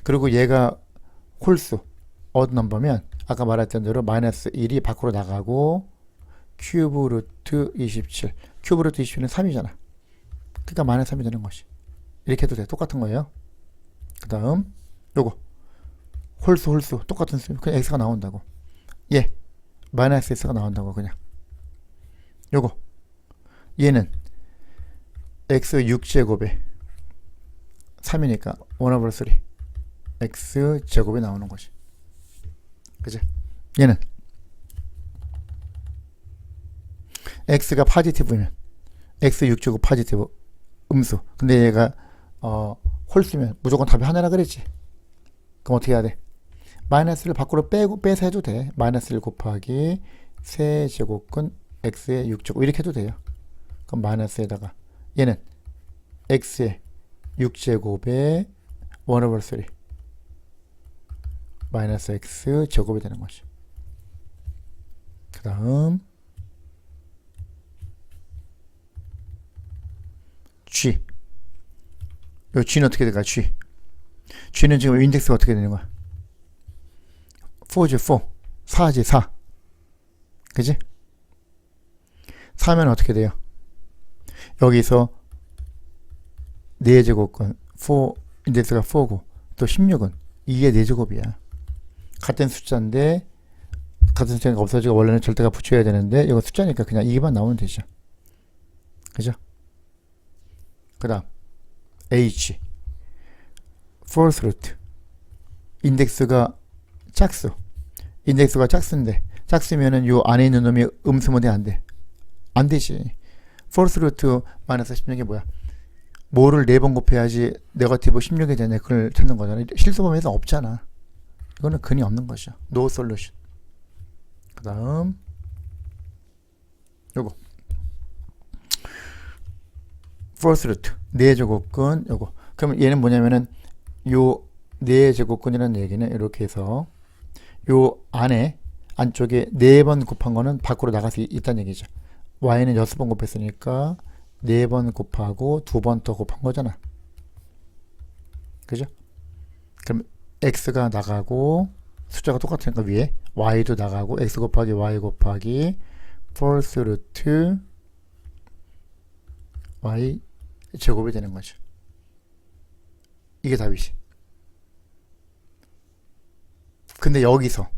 그리고 얘가 홀수 odd 넘버면 아까 말했던 대로 마이너스 1이 밖으로 나가고 큐브 루트 27 큐브 루트 27은 3이잖아. 그러니까 마이너스 3이 되는 것이. 이렇게 해도 돼. 똑같은 거예요. 그 다음 요거 홀수 똑같은 수 그냥 x가 나온다고. 예 마이너스 x가 나온다고. 그냥 요거 얘는 x 6제곱에 3이니까 1 over 3 x 제곱이 나오는 거지. 그치? 얘는 x가 포지티브면 x 6제곱 포지티브 음수. 근데 얘가 홀수면 무조건 답이 하나라 그랬지. 그럼 어떻게 해야 돼? 마이너스를 밖으로 빼서 해도 돼. 마이너스 1 곱하기 세제곱근 x의 6제곱 이렇게 해도 돼요. 그럼 마이너스에다가 얘는 x의 6제곱에 1 over 3 마이너스 x 제곱이 되는 거죠. 그 다음 g. 요 g는 어떻게 될까? g는 지금 인덱스가 어떻게 되는 거야? 4지 4 4지 4 그지? 4면 어떻게 돼요? 여기서 4제곱은 4 인덱스가 4고 또 16은 2의 4제곱이야. 같은 숫자인데 같은 숫자가 없어지고 원래는 절대가 붙여야 되는데 이거 숫자니까 그냥 2만 나오면 되죠. 그죠? 그 다음 h 4th root 인덱스가 짝수. 인덱스가 짝수인데 짝수면은 요 안에 있는 놈이 음수면 돼? 안 돼? 안 되지. 4th root 마이너스 16이 뭐야? 뭐를 4번 곱해야지 네거티브 16이 되냐 그걸 찾는 거잖아. 실수범위에서 없잖아. 이거는 근이 없는 것이죠. No solution. 그 다음 요거 fourth root 4제곱근 요거. 그러면 얘는 뭐냐면은 요 4제곱근이라는 얘기는 이렇게 해서 요 안쪽에 4번 곱한 거는 밖으로 나갈 수 있다는 얘기죠. y는 6번 곱했으니까 4번 곱하고 2번 더 곱한 거잖아. 그죠? 그럼 x가 나가고 숫자가 똑같으니까 위에 y도 나가고 x 곱하기 y 곱하기 fourth root y 제곱이 되는 거죠. 이게 답이지. 근데 여기서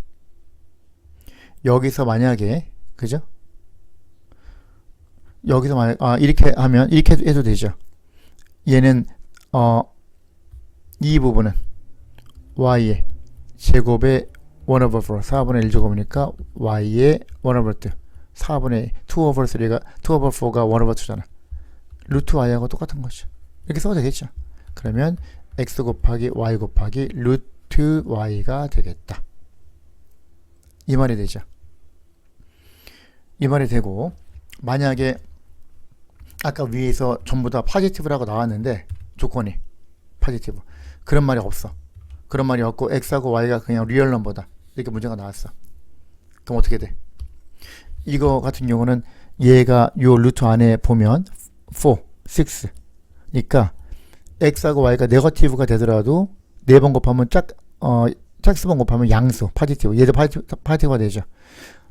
만약에 그죠? 여기서 만약 이렇게 하면 이렇게 해도 되죠. 얘는 이 부분은 y의 제곱의 1 over 4 4분의 1 제곱이니까 y의 1 over 2 4분의 2 over 3가 2 over 4가 1 over 2잖아. 루트 y하고 똑같은 거죠. 이렇게 써도 되겠죠. 그러면 x 곱하기 y 곱하기 루트 y가 되겠다. 이 말이 되죠. 이 말이 되고 만약에 아까 위에서 전부 다 파지티브라고 나왔는데 조건이 파지티브 그런 말이 없어. 그런 말이 없고 x하고 y가 그냥 리얼 넘버다. 이렇게 문제가 나왔어. 그럼 어떻게 돼? 이거 같은 경우는 얘가 요 루트 안에 보면 4, 6 그러니까 x하고 y가 네거티브가 되더라도 4번 곱하면 짝수번 곱하면 양수 파지티브 얘도 파지티브가 되죠.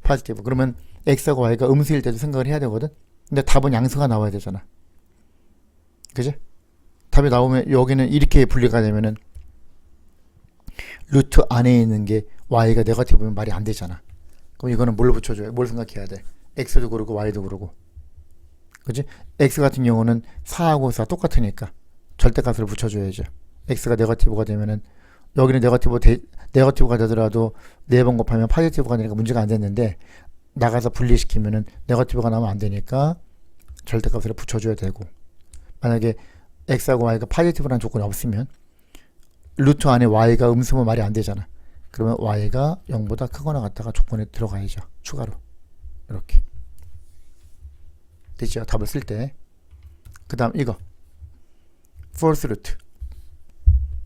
파지티브 그러면 x하고 y가 음수일 때도 생각을 해야 되거든. 근데 답은 양수가 나와야 되잖아. 그지? 답이 나오면 여기는 이렇게 분리가 되면은 루트 안에 있는 게 y가 네거티브면 말이 안 되잖아. 그럼 이거는 뭘로 붙여줘요? 뭘 생각해야 돼? x도 그러고 y도 그러고. 그지? x 같은 경우는 4하고 4 똑같으니까 절대값으로 붙여줘야죠. x가 네거티브가 되면은 여기는 네거티브가 되더라도 4번 곱하면 파지티브가 되니까 문제가 안 됐는데 나가서 분리시키면은 네거티브가 나오면 안 되니까 절대값으로 붙여줘야 되고 만약에 x하고 y가 파지티브라는 조건이 없으면 루트 안에 y가 음수면 말이 안 되잖아. 그러면 y가 0보다 크거나 같다가 조건에 들어가야죠. 추가로 이렇게 되죠. 답을 쓸 때. 그 다음 이거 fourth root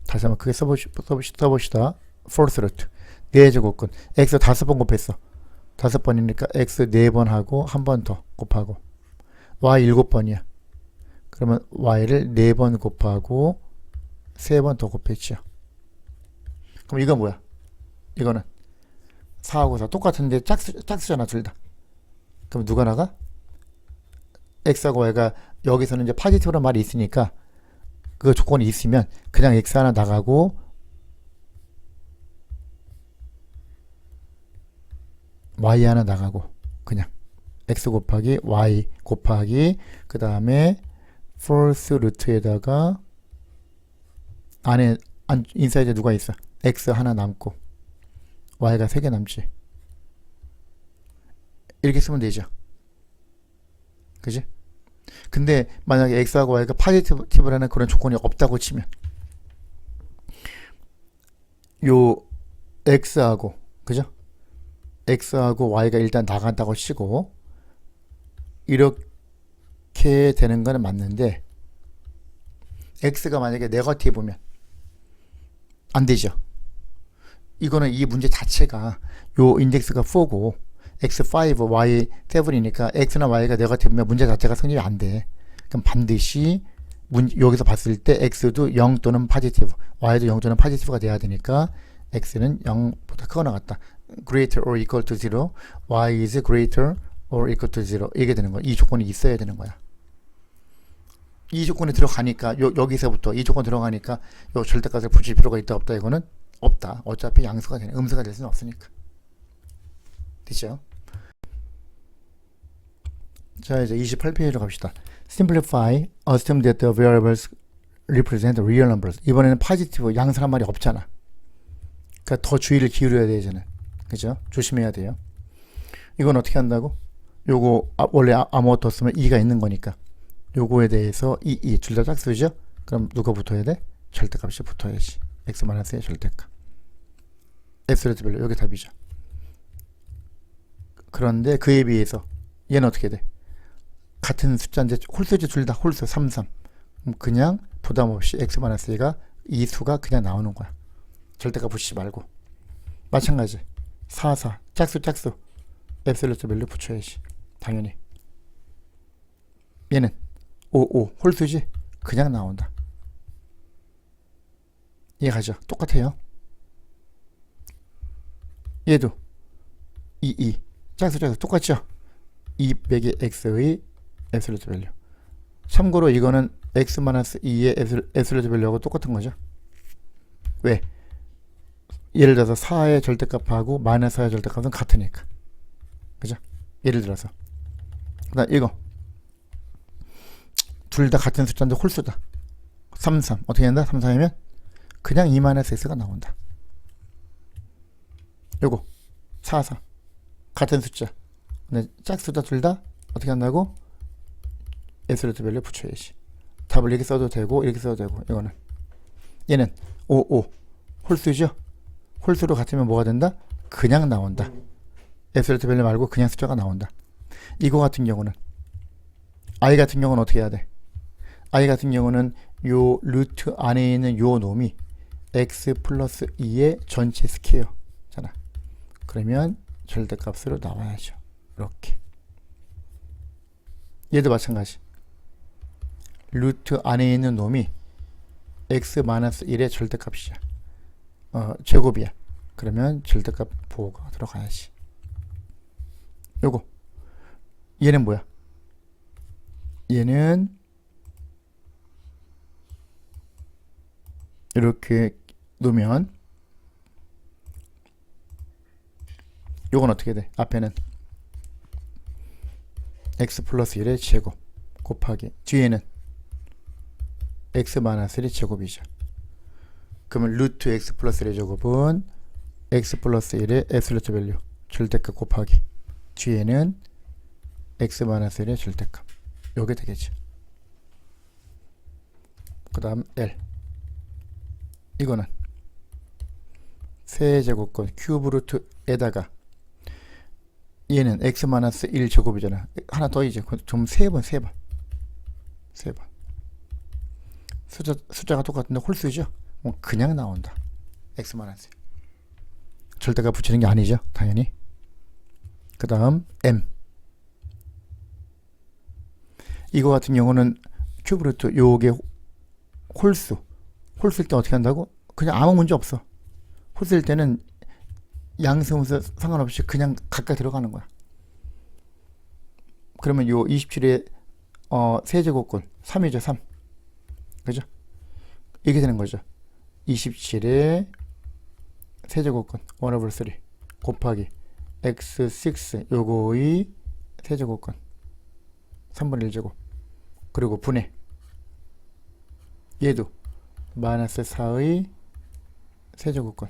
다시 한번 크게 써봅시다. fourth root 4제곱근 x 5번 곱했어. 5번이니까 x 4번 하고 한 번 더 곱하고 y 7번이야. 그러면 y를 4번 곱하고 3번 더 곱했죠. 그럼 이건 뭐야? 이거는 4하고 4 똑같은데 짝수잖아 둘 다. 그럼 누가 나가? x하고 y가 여기서는 이제 파지티브란 말이 있으니까 그 조건이 있으면 그냥 x 하나 나가고 y 하나 나가고 그냥 x 곱하기 y 곱하기 그 다음에 fourth 루트에다가 안에 인사이드에 누가 있어? x 하나 남고 y가 3개 남지. 이렇게 쓰면 되죠. 그지? 근데 만약에 x하고 y가 파지티브라는 그런 조건이 없다고 치면 요 x하고 그죠? x하고 y가 일단 나간다고 치고 이렇게 되는 거는 맞는데 x가 만약에 네거티브면 안 되죠. 이거는 이 문제 자체가 요 인덱스가 4고 x5, y7이니까 x나 y가 네거티브면 문제 자체가 성립이 안 돼. 그럼 반드시 여기서 봤을 때 x도 0 또는 파지티브, y도 0 또는 파지티브가 돼야 되니까 x는 0보다 크거나 같다. greater or equal to 0, y is greater or equal to 0 이게 되는 거야. 이 조건이 있어야 되는 거야. 이 조건이 들어가니까 여기서부터 이 조건 들어가니까 요 절대값을 붙일 필요가 있다 없다 이거는 없다. 어차피 양수가 되는 음수가 될 수는 없으니까. 되죠? 자 이제 28페이지로 갑시다. Simplify, assume that the variables represent real numbers. 이번에는 파지티브 양수란 말이 없잖아. 그러니까 더 주의를 기울여야 되잖아. 그죠? 조심해야 돼요. 이건 어떻게 한다고? 요거 원래 아무것도 없으면 2가 있는 거니까 요거에 대해서 둘 다 짝수죠? 그럼 누가 붙어야 돼? 절대값이 붙어야지. x-의 절대값. 앱솔루트 밸류. 여기 답이죠. 그런데 그에 비해서 얘는 어떻게 돼? 같은 숫자인데 홀수지 둘 다 홀수 3, 3. 그냥 부담 없이 x-a가 이 수가 그냥 나오는 거야. 절대값 붙이지 말고. 마찬가지 4, 4 짝수 앱솔루트 밸류 붙여야지. 당연히. 얘는 5, 5 홀수지? 그냥 나온다. 이해가죠? 똑같아요. 얘도 2 짝수 똑같죠? 2 빼기 x의 앱솔루트 밸류. 참고로 이거는 x-2의 앱솔루트 밸류하고 똑같은 거죠. 왜? 예를 들어서 4의 절대값하고 마이너스 4의 절대값은 같으니까. 그죠? 예를 들어서 그다음 이거 둘 다 같은 숫자인데 홀수다. 3, 3 어떻게 된다? 3, 3이면 그냥 2-x가 나온다. 요거 4, 4 같은 숫자 근데 짝수다. 둘 다 어떻게 한다고? 앱솔루트 밸류 붙여야지. 답을 이렇게 써도 되고 이렇게 써도 되고. 이거는 얘는 5, 5 홀수죠? 홀수로 같으면 뭐가 된다? 그냥 나온다. 앱솔루트 밸류 말고 그냥 숫자가 나온다. 이거 같은 경우는 i 같은 경우는 어떻게 해야 돼? i 같은 경우는 요 루트 안에 있는 요 놈이 x 플러스 2의 전체 스퀘어잖아. 그러면 절대값으로 나와야죠. 이렇게. 얘도 마찬가지. 루트 안에 있는 놈이 x-1의 절대값이야. 제곱이야. 그러면 절대값 보호가 들어가야지. 요거 얘는 뭐야? 얘는 이렇게 놓으면 요건 어떻게 돼? 앞에는 x 플러스 1의 제곱 곱하기 뒤에는 x-1의 제곱이죠. 그러면 루트 x 플러스 1의 제곱은 x 플러스 1의 앱솔루트 밸류 절대값 곱하기 뒤에는 x-1의 절대값. 요게 되겠죠. 그 다음 L. 이거는 세제곱권 큐브 루트에다가 얘는 x-1 제곱이잖아. 하나 더 이제 좀 세 번. 숫자가 똑같은데 홀수죠? 그냥 나온다. x-1 절대값 붙이는 게 아니죠. 당연히. 그 다음 M. 이거 같은 경우는 큐브 루트 요게 홀수일 때 어떻게 한다고? 그냥 아무 문제 없어. 홀수일 때는 양수음수 상관없이 그냥 가까이 들어가는 거야. 그러면 요 27의 세제곱권 3이죠. 3. 그죠? 이게 되는 거죠. 27의 세제곱권 1/3 곱하기 x6 요거의 세제곱권 3분의 1제곱 그리고 분해 얘도 마이너스 4의 세제곱권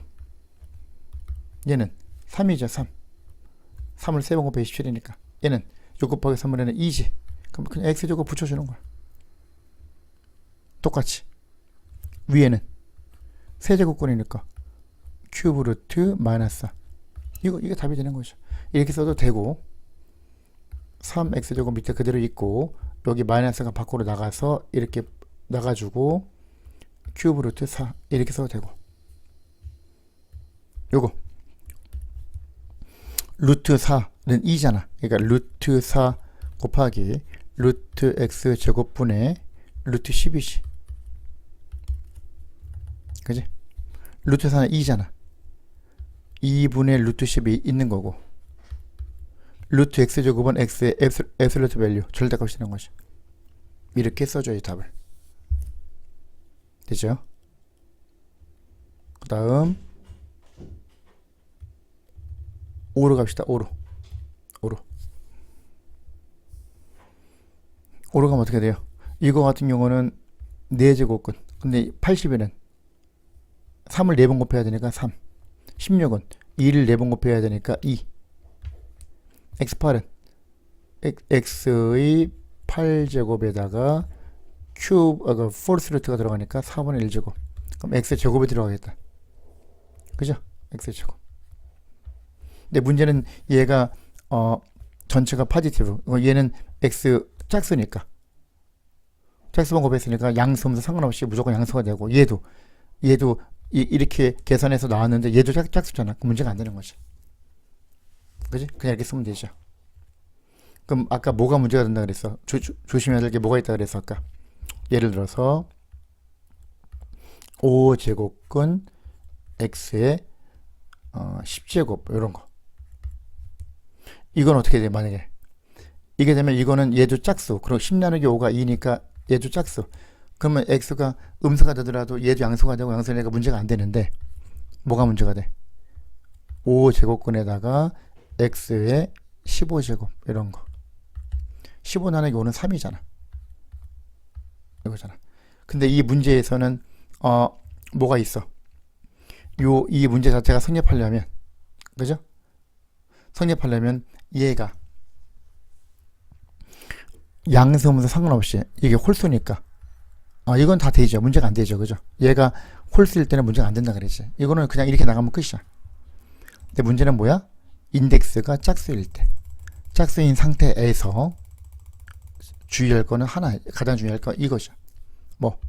얘는 3이죠. 3을 3번 곱해 27이니까 얘는 6 곱하기 3분의 1은 2지. 그럼 그냥 x제곱 붙여주는 거야. 똑같이 위에는 세제곱권이니까 큐브 루트 마이너스 4 이게 답이 되는 거죠. 이렇게 써도 되고 3x제곱 밑에 그대로 있고 여기 마이너스가 밖으로 나가서 이렇게 나가주고 큐브 루트 4 이렇게 써도 되고 요거 루트 4는 2잖아. 그러니까 루트 4 곱하기 루트 x 제곱분의 루트 10이지. 그지? 루트 4는 2잖아. 2분의 루트 10이 있는 거고 루트 x 제곱은 x의 앱솔루트 밸류 절대값이 되는 거죠. 이렇게 써줘요. 답을. 되죠? 그 다음 5로 갑시다. 5로 가면 어떻게 돼요? 이거 같은 경우는 4제곱근 근데 80에는 3을 4번 곱해야 되니까 3 16은 2를 4번 곱해야 되니까 2 x8은 x의 8제곱에다가 그 폴스 루트가 들어가니까 4분의 1제곱. 그럼 x제곱이 들어가겠다. 그죠? x제곱. 근데 문제는 얘가 전체가 파지티브. 얘는 x 짝수니까. 짝수만 곱했으니까 양수면서 상관없이 무조건 양수가 되고, 얘도 이렇게 계산해서 나왔는데 얘도 짝수잖아. 그 문제가 안 되는 거지. 그지? 그냥 이렇게 쓰면 되죠. 그럼 아까 뭐가 문제가 된다 그랬어? 조심해야 될 게 뭐가 있다 그랬어 아까? 예를 들어서 5제곱근 x의 10제곱 이런 거. 이건 어떻게 돼? 만약에 이게 되면 이거는 얘도 짝수. 그리고 10 나누기 5가 2니까 얘도 짝수. 그러면 x가 음수가 되더라도 얘도 양수가 되고 양수니까 문제가 안 되는데 뭐가 문제가 돼? 5제곱근에다가 x의 15제곱 이런 거. 15 나누기 5는 3이잖아. 이거잖아. 근데 이 문제에서는 뭐가 있어? 이 문제 자체가 성립하려면, 그죠? 성립하려면 얘가 양수면서 상관없이 이게 홀수니까 이건 다 되죠. 문제가 안 되죠. 그죠? 얘가 홀수일 때는 문제가 안 된다 그랬지. 이거는 그냥 이렇게 나가면 끝이야. 근데 문제는 뭐야? 인덱스가 짝수일 때. 짝수인 상태에서 주의할 거는 하나, 가장 중요할 거 이거죠. 뭐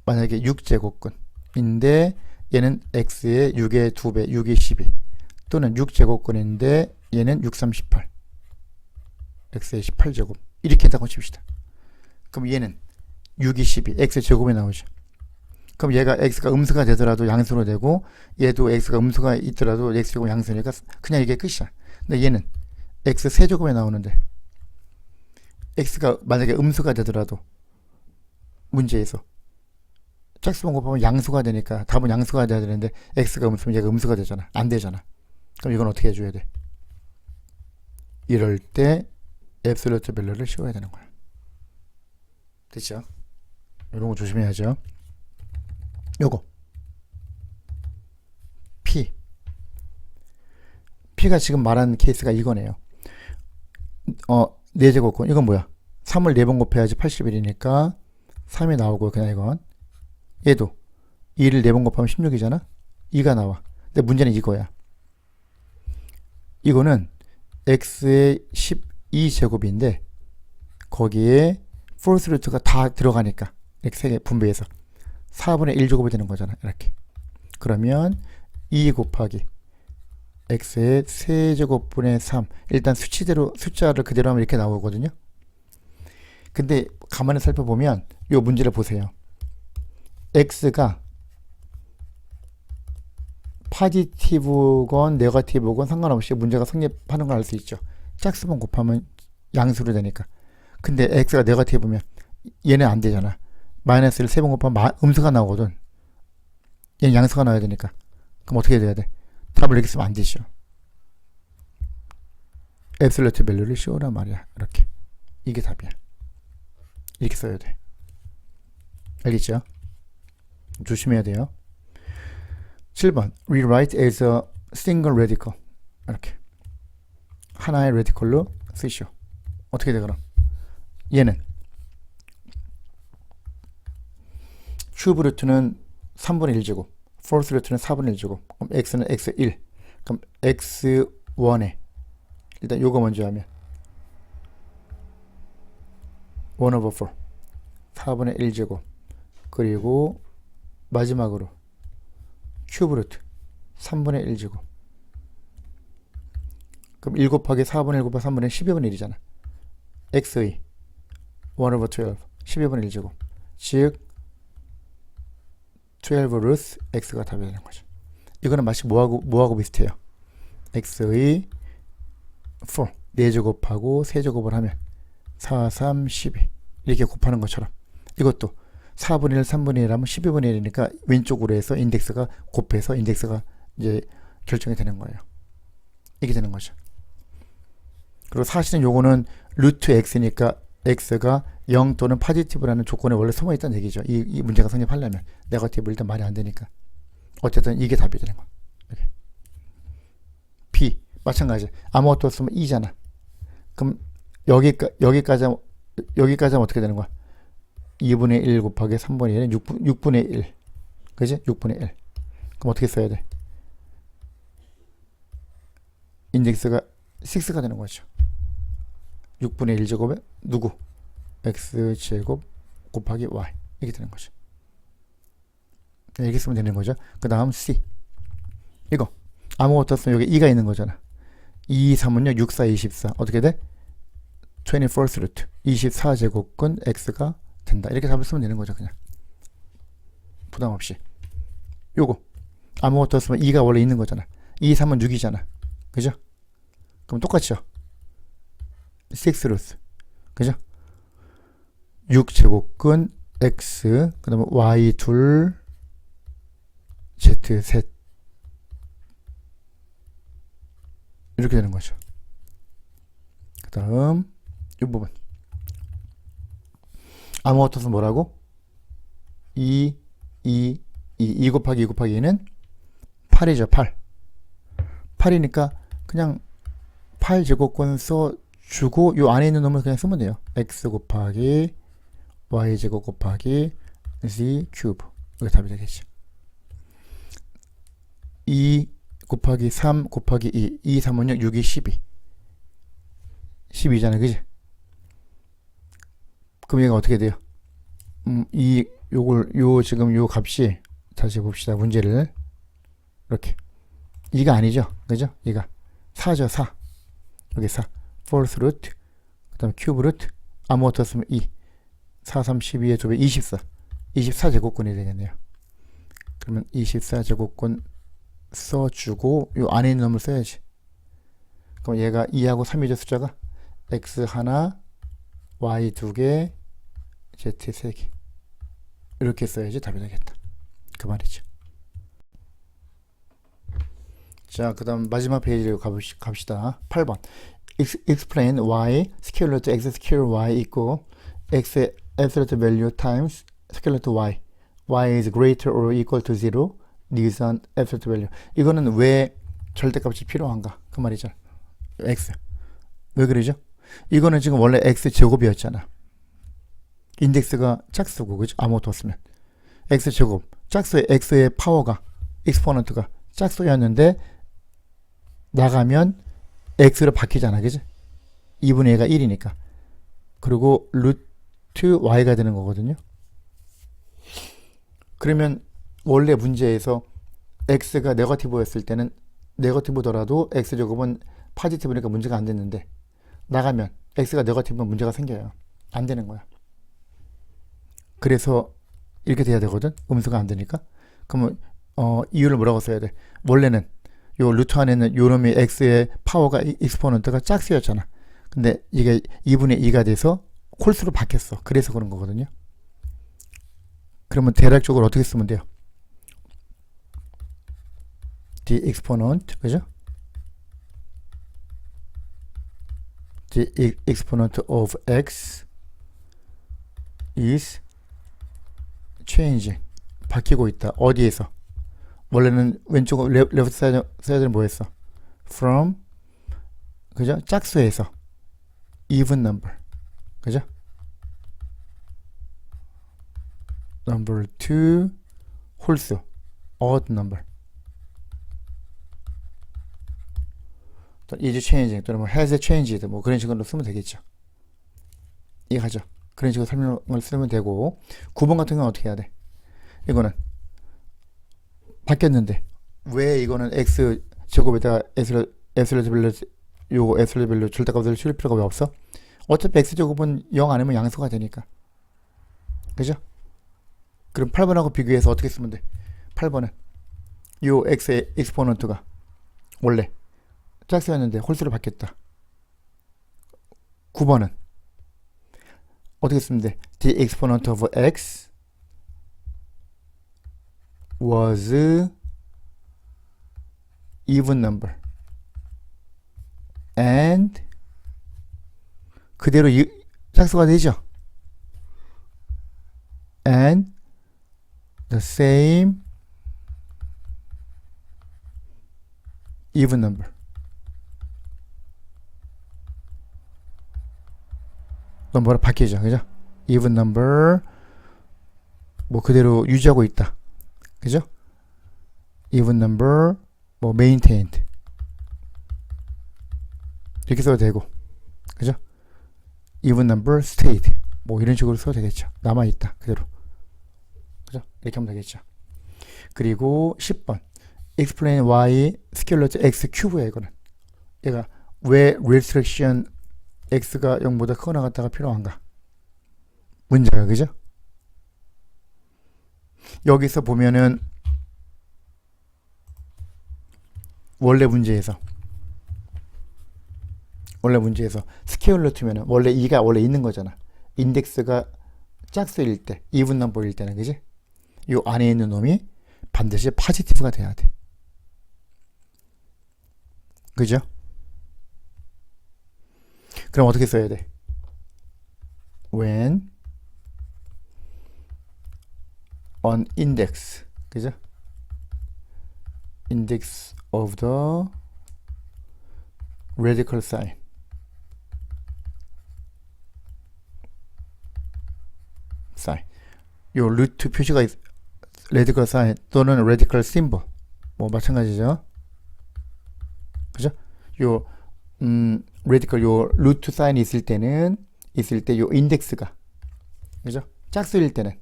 만약에 6제곱근인데 얘는 x의 6의 2배, 6이 12 또는 6제곱근인데 얘는 6, 3, 18 x의 18제곱 이렇게 했다고 칩시다. 그럼 얘는 6이 12 x제곱이 나오죠. 그럼 얘가 x가 음수가 되더라도 양수로 되고 얘도 x가 음수가 있더라도 x제곱 양수니까 그냥 이게 끝이야. 근데 얘는 x 세제곱에 나오는데 x가 만약에 음수가 되더라도 문제에서 짝수만 곱하면 양수가 되니까 답은 양수가 돼야 되는데 x가 음수면 얘가 음수가 되잖아. 안 되잖아. 그럼 이건 어떻게 해줘야 돼? 이럴 때 앱솔루트 밸류를 씌워야 되는 거야. 됐죠? 이런 거 조심해야죠. 요거 P가 지금 말한 케이스가 이거네요. 4제곱근 이건 뭐야? 3을 4번 곱해야지 81이니까 3이 나오고 그냥 이건 얘도 2를 4번 곱하면 16이잖아? 2가 나와. 근데 문제는 이거야. 이거는 x의 12제곱인데 거기에 폴스 루트가 다 들어가니까 이렇게 3개 분배해서 4분의 1제곱이 되는 거잖아. 이렇게. 그러면 2 곱하기 x의 세제곱분의 3 일단 숫자를 그대로 하면 이렇게 나오거든요. 근데 가만히 살펴보면 이 문제를 보세요. x가 파지티브건 네거티브건 상관없이 문제가 성립하는 걸 알 수 있죠. 짝수만 곱하면 양수로 되니까. 근데 x가 네거티브면 얘는 안 되잖아. 마이너스를 3번 곱하면 음수가 나오거든. 얘는 양수가 나와야 되니까. 그럼 어떻게 돼야 돼? 답을 이렇게 쓰면 안 되죠. 앱솔루트 밸류를 씌우란 말이야. 이렇게. 이게 답이야. 이렇게 써야 돼. 알겠죠? 조심해야 돼요. 7번 rewrite as a single radical 이렇게 하나의 레디컬로 쓰시오. 어떻게 돼 그럼? 얘는 큐브 루트는 3분의 1제곱 폴스 루트는 4분의 1제곱 그럼 x는 x1 그럼 x1에 일단 요거 먼저 하면 1 over 4 4분의 1제곱 그리고 마지막으로 큐브 루트 3분의 1제곱 그럼 1 곱하기 4분의 1 곱하기 3분의 12분의 1이잖아. x의 1 over 12 12분의 1제곱 즉 12 루트 x가 답이 되는 거죠. 이거는 마치 뭐하고 비슷해요. x의 4 4제곱하고 세제곱을 하면 4, 3, 12 이렇게 곱하는 것처럼 이것도 4분의 1, 3분의 1 하면 12분의 1이니까 왼쪽으로 해서 인덱스가 곱해서 인덱스가 이제 결정이 되는 거예요. 이게 되는 거죠. 그리고 사실은 요거는 루트 x니까 x가 0 또는 파지티브라는 조건에 원래 숨어 있다는 얘기죠. 이 문제가 성립하려면 네거티브 일단 말이 안 되니까 어쨌든 이게 답이 되는 거야. B 마찬가지 아무것도 없으면 2잖아. 그럼 여기까지 하면 어떻게 되는 거야? 2분의 1 곱하기 3분의 1은 6분의 1. 그지? 6분의 1. 그럼 어떻게 써야 돼? 인덱스가 6가 되는 거죠. 6분의 1제곱에 누구? x제곱 곱하기 y. 이렇게 되는 거죠. 이렇게 쓰면 되는 거죠. 그 다음 c. 이거 아무것도 없으면 여기 2가 있는 거잖아. 2, 3은요 6, 4, 24. 어떻게 돼? 24th 루트 24제곱근 x가 된다. 이렇게 답을 쓰면 되는 거죠. 그냥 부담 없이. 요거 아무것도 없으면 2가 원래 있는 거잖아. 2, 3은 6이잖아. 그죠? 그럼 똑같죠. 6 루트. 그죠? 6제곱근 x 그 다음에 y 둘 z 셋 이렇게 되는 거죠. 그 다음 이 부분 아무것도 없으면 뭐라고? 2 곱하기 2 곱하기 2는 8이죠. 8 8이니까 그냥 8제곱권 써주고 요 안에 있는 놈을 그냥 쓰면 돼요. x 곱하기 y제곱 곱하기 z 큐브. 이게 답이 되겠죠. 2 곱하기 3 곱하기 2 2, 3은요 6이 12 12잖아. 그지? 그럼 얘가 어떻게 돼요? 지금 요 값이 다시 봅시다. 문제를 이렇게 2가 아니죠. 그죠? 2가 4죠. 4 여기 4 fourth root 그 다음에 큐브 루트 아무것도 없으면 2 4, 3, 12의 두 배 24 24제곱권이 되겠네요. 그러면 24제곱권 써주고 요 안에 있는 놈을 써야지. 그럼 얘가 2하고 3이죠. 숫자가 x 하나 y 두 개 z 세 개 이렇게 써야지 답이 되겠다. 그 말이죠. 자, 그 다음 마지막 페이지로 갑시다. 8번 explain why scalar to x scalar y equal x의 absolute value times scalar to y is greater or equal to 0 needs an absolute value. 이거는 왜 절대값이 필요한가? 그 말이죠. x. 왜 그러죠? 이거는 지금 원래 x 제곱이었잖아. 인덱스가 짝수고, 그죠? 아무것도 없으면. x 제곱. 짝수의 x의 파워가, 익스포넌트가 짝수였는데, 나가면 x로 바뀌잖아. 그죠? 2분의 1가 1이니까. 그리고 루트 y가 되는 거거든요. 그러면 원래 문제에서 x가 네거티브였을 때는 네거티브더라도 x제곱은 파지티브니까 문제가 안 됐는데 나가면 x가 네거티브면 문제가 생겨요. 안 되는 거야. 그래서 이렇게 돼야 되거든. 음수가 안 되니까. 그러면 이유를 뭐라고 써야 돼? 원래는 요 루트 안에는 요 놈의 x의 파워가 익스포넌트가 짝수였잖아. 근데 이게 2분의 2가 돼서 홀수로 바뀌었어. 그래서 그런 거거든요. 그러면 대략적으로 어떻게 쓰면 돼요? the exponent, 그죠? the exponent of x is changing. 바뀌고 있다. 어디에서? 원래는 왼쪽 레프트 사이드는 뭐였어? from, 그죠? 짝수에서 even number, 그죠? number to 홀수 odd number. is changing 또는 뭐 has changed 뭐 그런 식으로 쓰면 되겠죠. 이해가죠? 그런 식으로 설명을 쓰면 되고 9번 같은 경우는 어떻게 해야 돼? 이거는 바뀌었는데 왜 이거는 x 제곱에다가 absolute value 절대값을 실을 필요가 왜 없어? 어차피 x 제곱은 0 아니면 양수가 되니까. 그죠? 그럼 8번하고 비교해서 어떻게 쓰면 돼? 8번은 요 x의 익스포넌트가 원래 짝수였는데 홀수로 바뀌었다. 9번은 어떻게 쓰면 돼? The exponent of x was even number and 그대로 짝수가 되죠. and the same even number. 넘버로 바뀌죠. 그죠? even number 뭐 그대로 유지하고 있다. 그죠? even number 뭐 maintained 이렇게 써도 되고, 그죠? even number stayed 뭐 이런 식으로 써도 되겠죠. 남아있다 그대로, 그죠? 이렇게 하면 되겠죠. 그리고 10번 explain why scalar x cube야. 이거는 얘가 왜 restriction x가 0보다 크거나 같다가 필요한가 문제가, 그죠? 여기서 보면은 원래 문제에서 스케일러 투면은 원래 2가 원래 있는 거잖아. 인덱스가 짝수일 때, even number일 때는, 그지? 요 안에 있는 놈이 반드시 포지티브가 돼야 돼. 그죠? 그럼 어떻게 써야 돼? when on index, 그죠? index of the radical sign, 요 루트 표시가 radical sign 또는 radical symbol 뭐 마찬가지죠. 그죠? 요 radical 요 루트 사인이 있을 때 요 인덱스가, 그죠? 짝수일 때는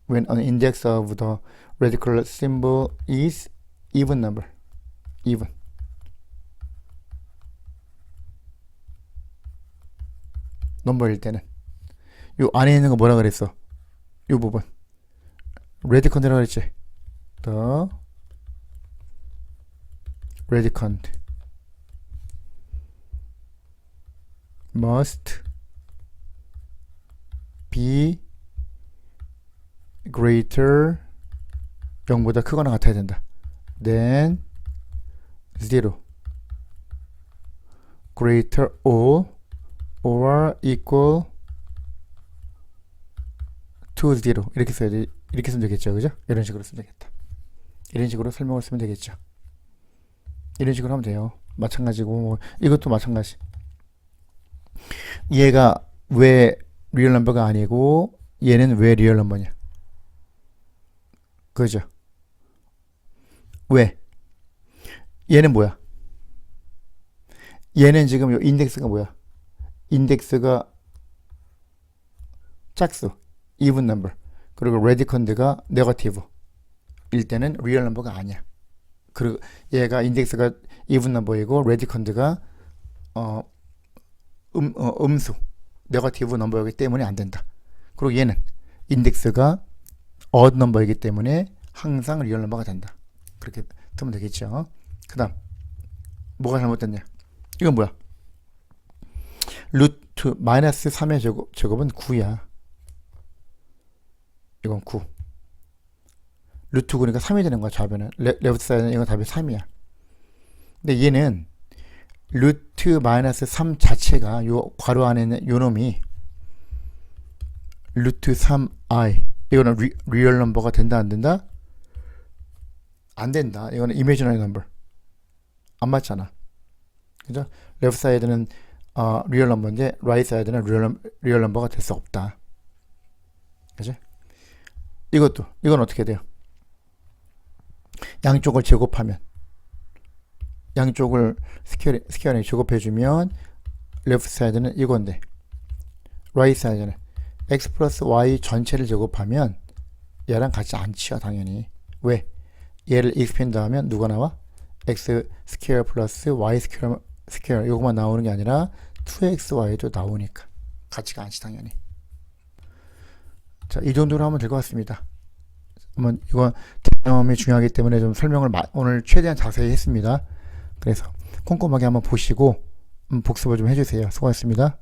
when an index of the radical symbol is even number, even. 넘버일 때는 요 안에 있는 거 뭐라 그랬어? 요 부분 레디컨드라 그랬지? the radicand must be greater 0보다 크거나 같아야 된다. then 0 greater or equal to 0 이렇게 써야 돼. 이렇게 쓰면 되겠죠. 그죠? 이런 식으로 쓰면 되겠다. 이런 식으로 설명을 쓰면 되겠죠. 이런 식으로 하면 돼요. 마찬가지고 뭐 이것도 마찬가지. 얘가 왜 리얼 넘버가 아니고 얘는 왜 리얼 넘버냐? 그죠? 왜? 얘는 뭐야? 얘는 지금 요 인덱스가 뭐야? 인덱스가 짝수 even number, 그리고 레디컨드가 네거티브 일 때는 리얼 넘버가 아니야. 그리고 얘가 인덱스가 even number이고 레디컨드가 음수 네거티브 넘버이기 때문에 안 된다. 그리고 얘는 인덱스가 odd 넘버이기 때문에 항상 리얼 넘버가 된다. 그렇게 쓰면 되겠죠. 그 다음 뭐가 잘못됐냐? 이건 뭐야? 루트 마이너스 3의 제곱은 9야. 이건 9. 루트 9니까 3이 되는 거야. 좌변은 레프트 사이드는 이건 답이 3이야. 근데 얘는 루트 마이너스 3 자체가 요 괄호 안에 있는 요 놈이 루트 3i, 이거는 리얼 넘버가 된다 안 된다? 안 된다. 이거는 이미지너리 넘버 안 맞잖아. 그죠? 레프트 사이드는 리얼 넘버인데 라이트 사이드는 리얼 넘버가 될 수 없다. 그죠? 이건 어떻게 돼요? 양쪽을 제곱하면, 양쪽을 스퀘어링 제곱해주면 레프트 사이드는 이건데 라이트 사이드는 x 플러스 y 전체를 제곱하면 얘랑 같이 안 치여 당연히. 왜? 얘를 익스펜드 하면 누가 나와? x 스퀘어 플러스 y 스퀘어 이것만 나오는 게 아니라 2xy도 나오니까 같이가 안 치 당연히. 자, 이 정도로 하면 될 것 같습니다. 한번 이거 개념이 중요하기 때문에 좀 설명을 오늘 최대한 자세히 했습니다. 그래서 꼼꼼하게 한번 보시고 복습을 좀 해주세요. 수고하셨습니다.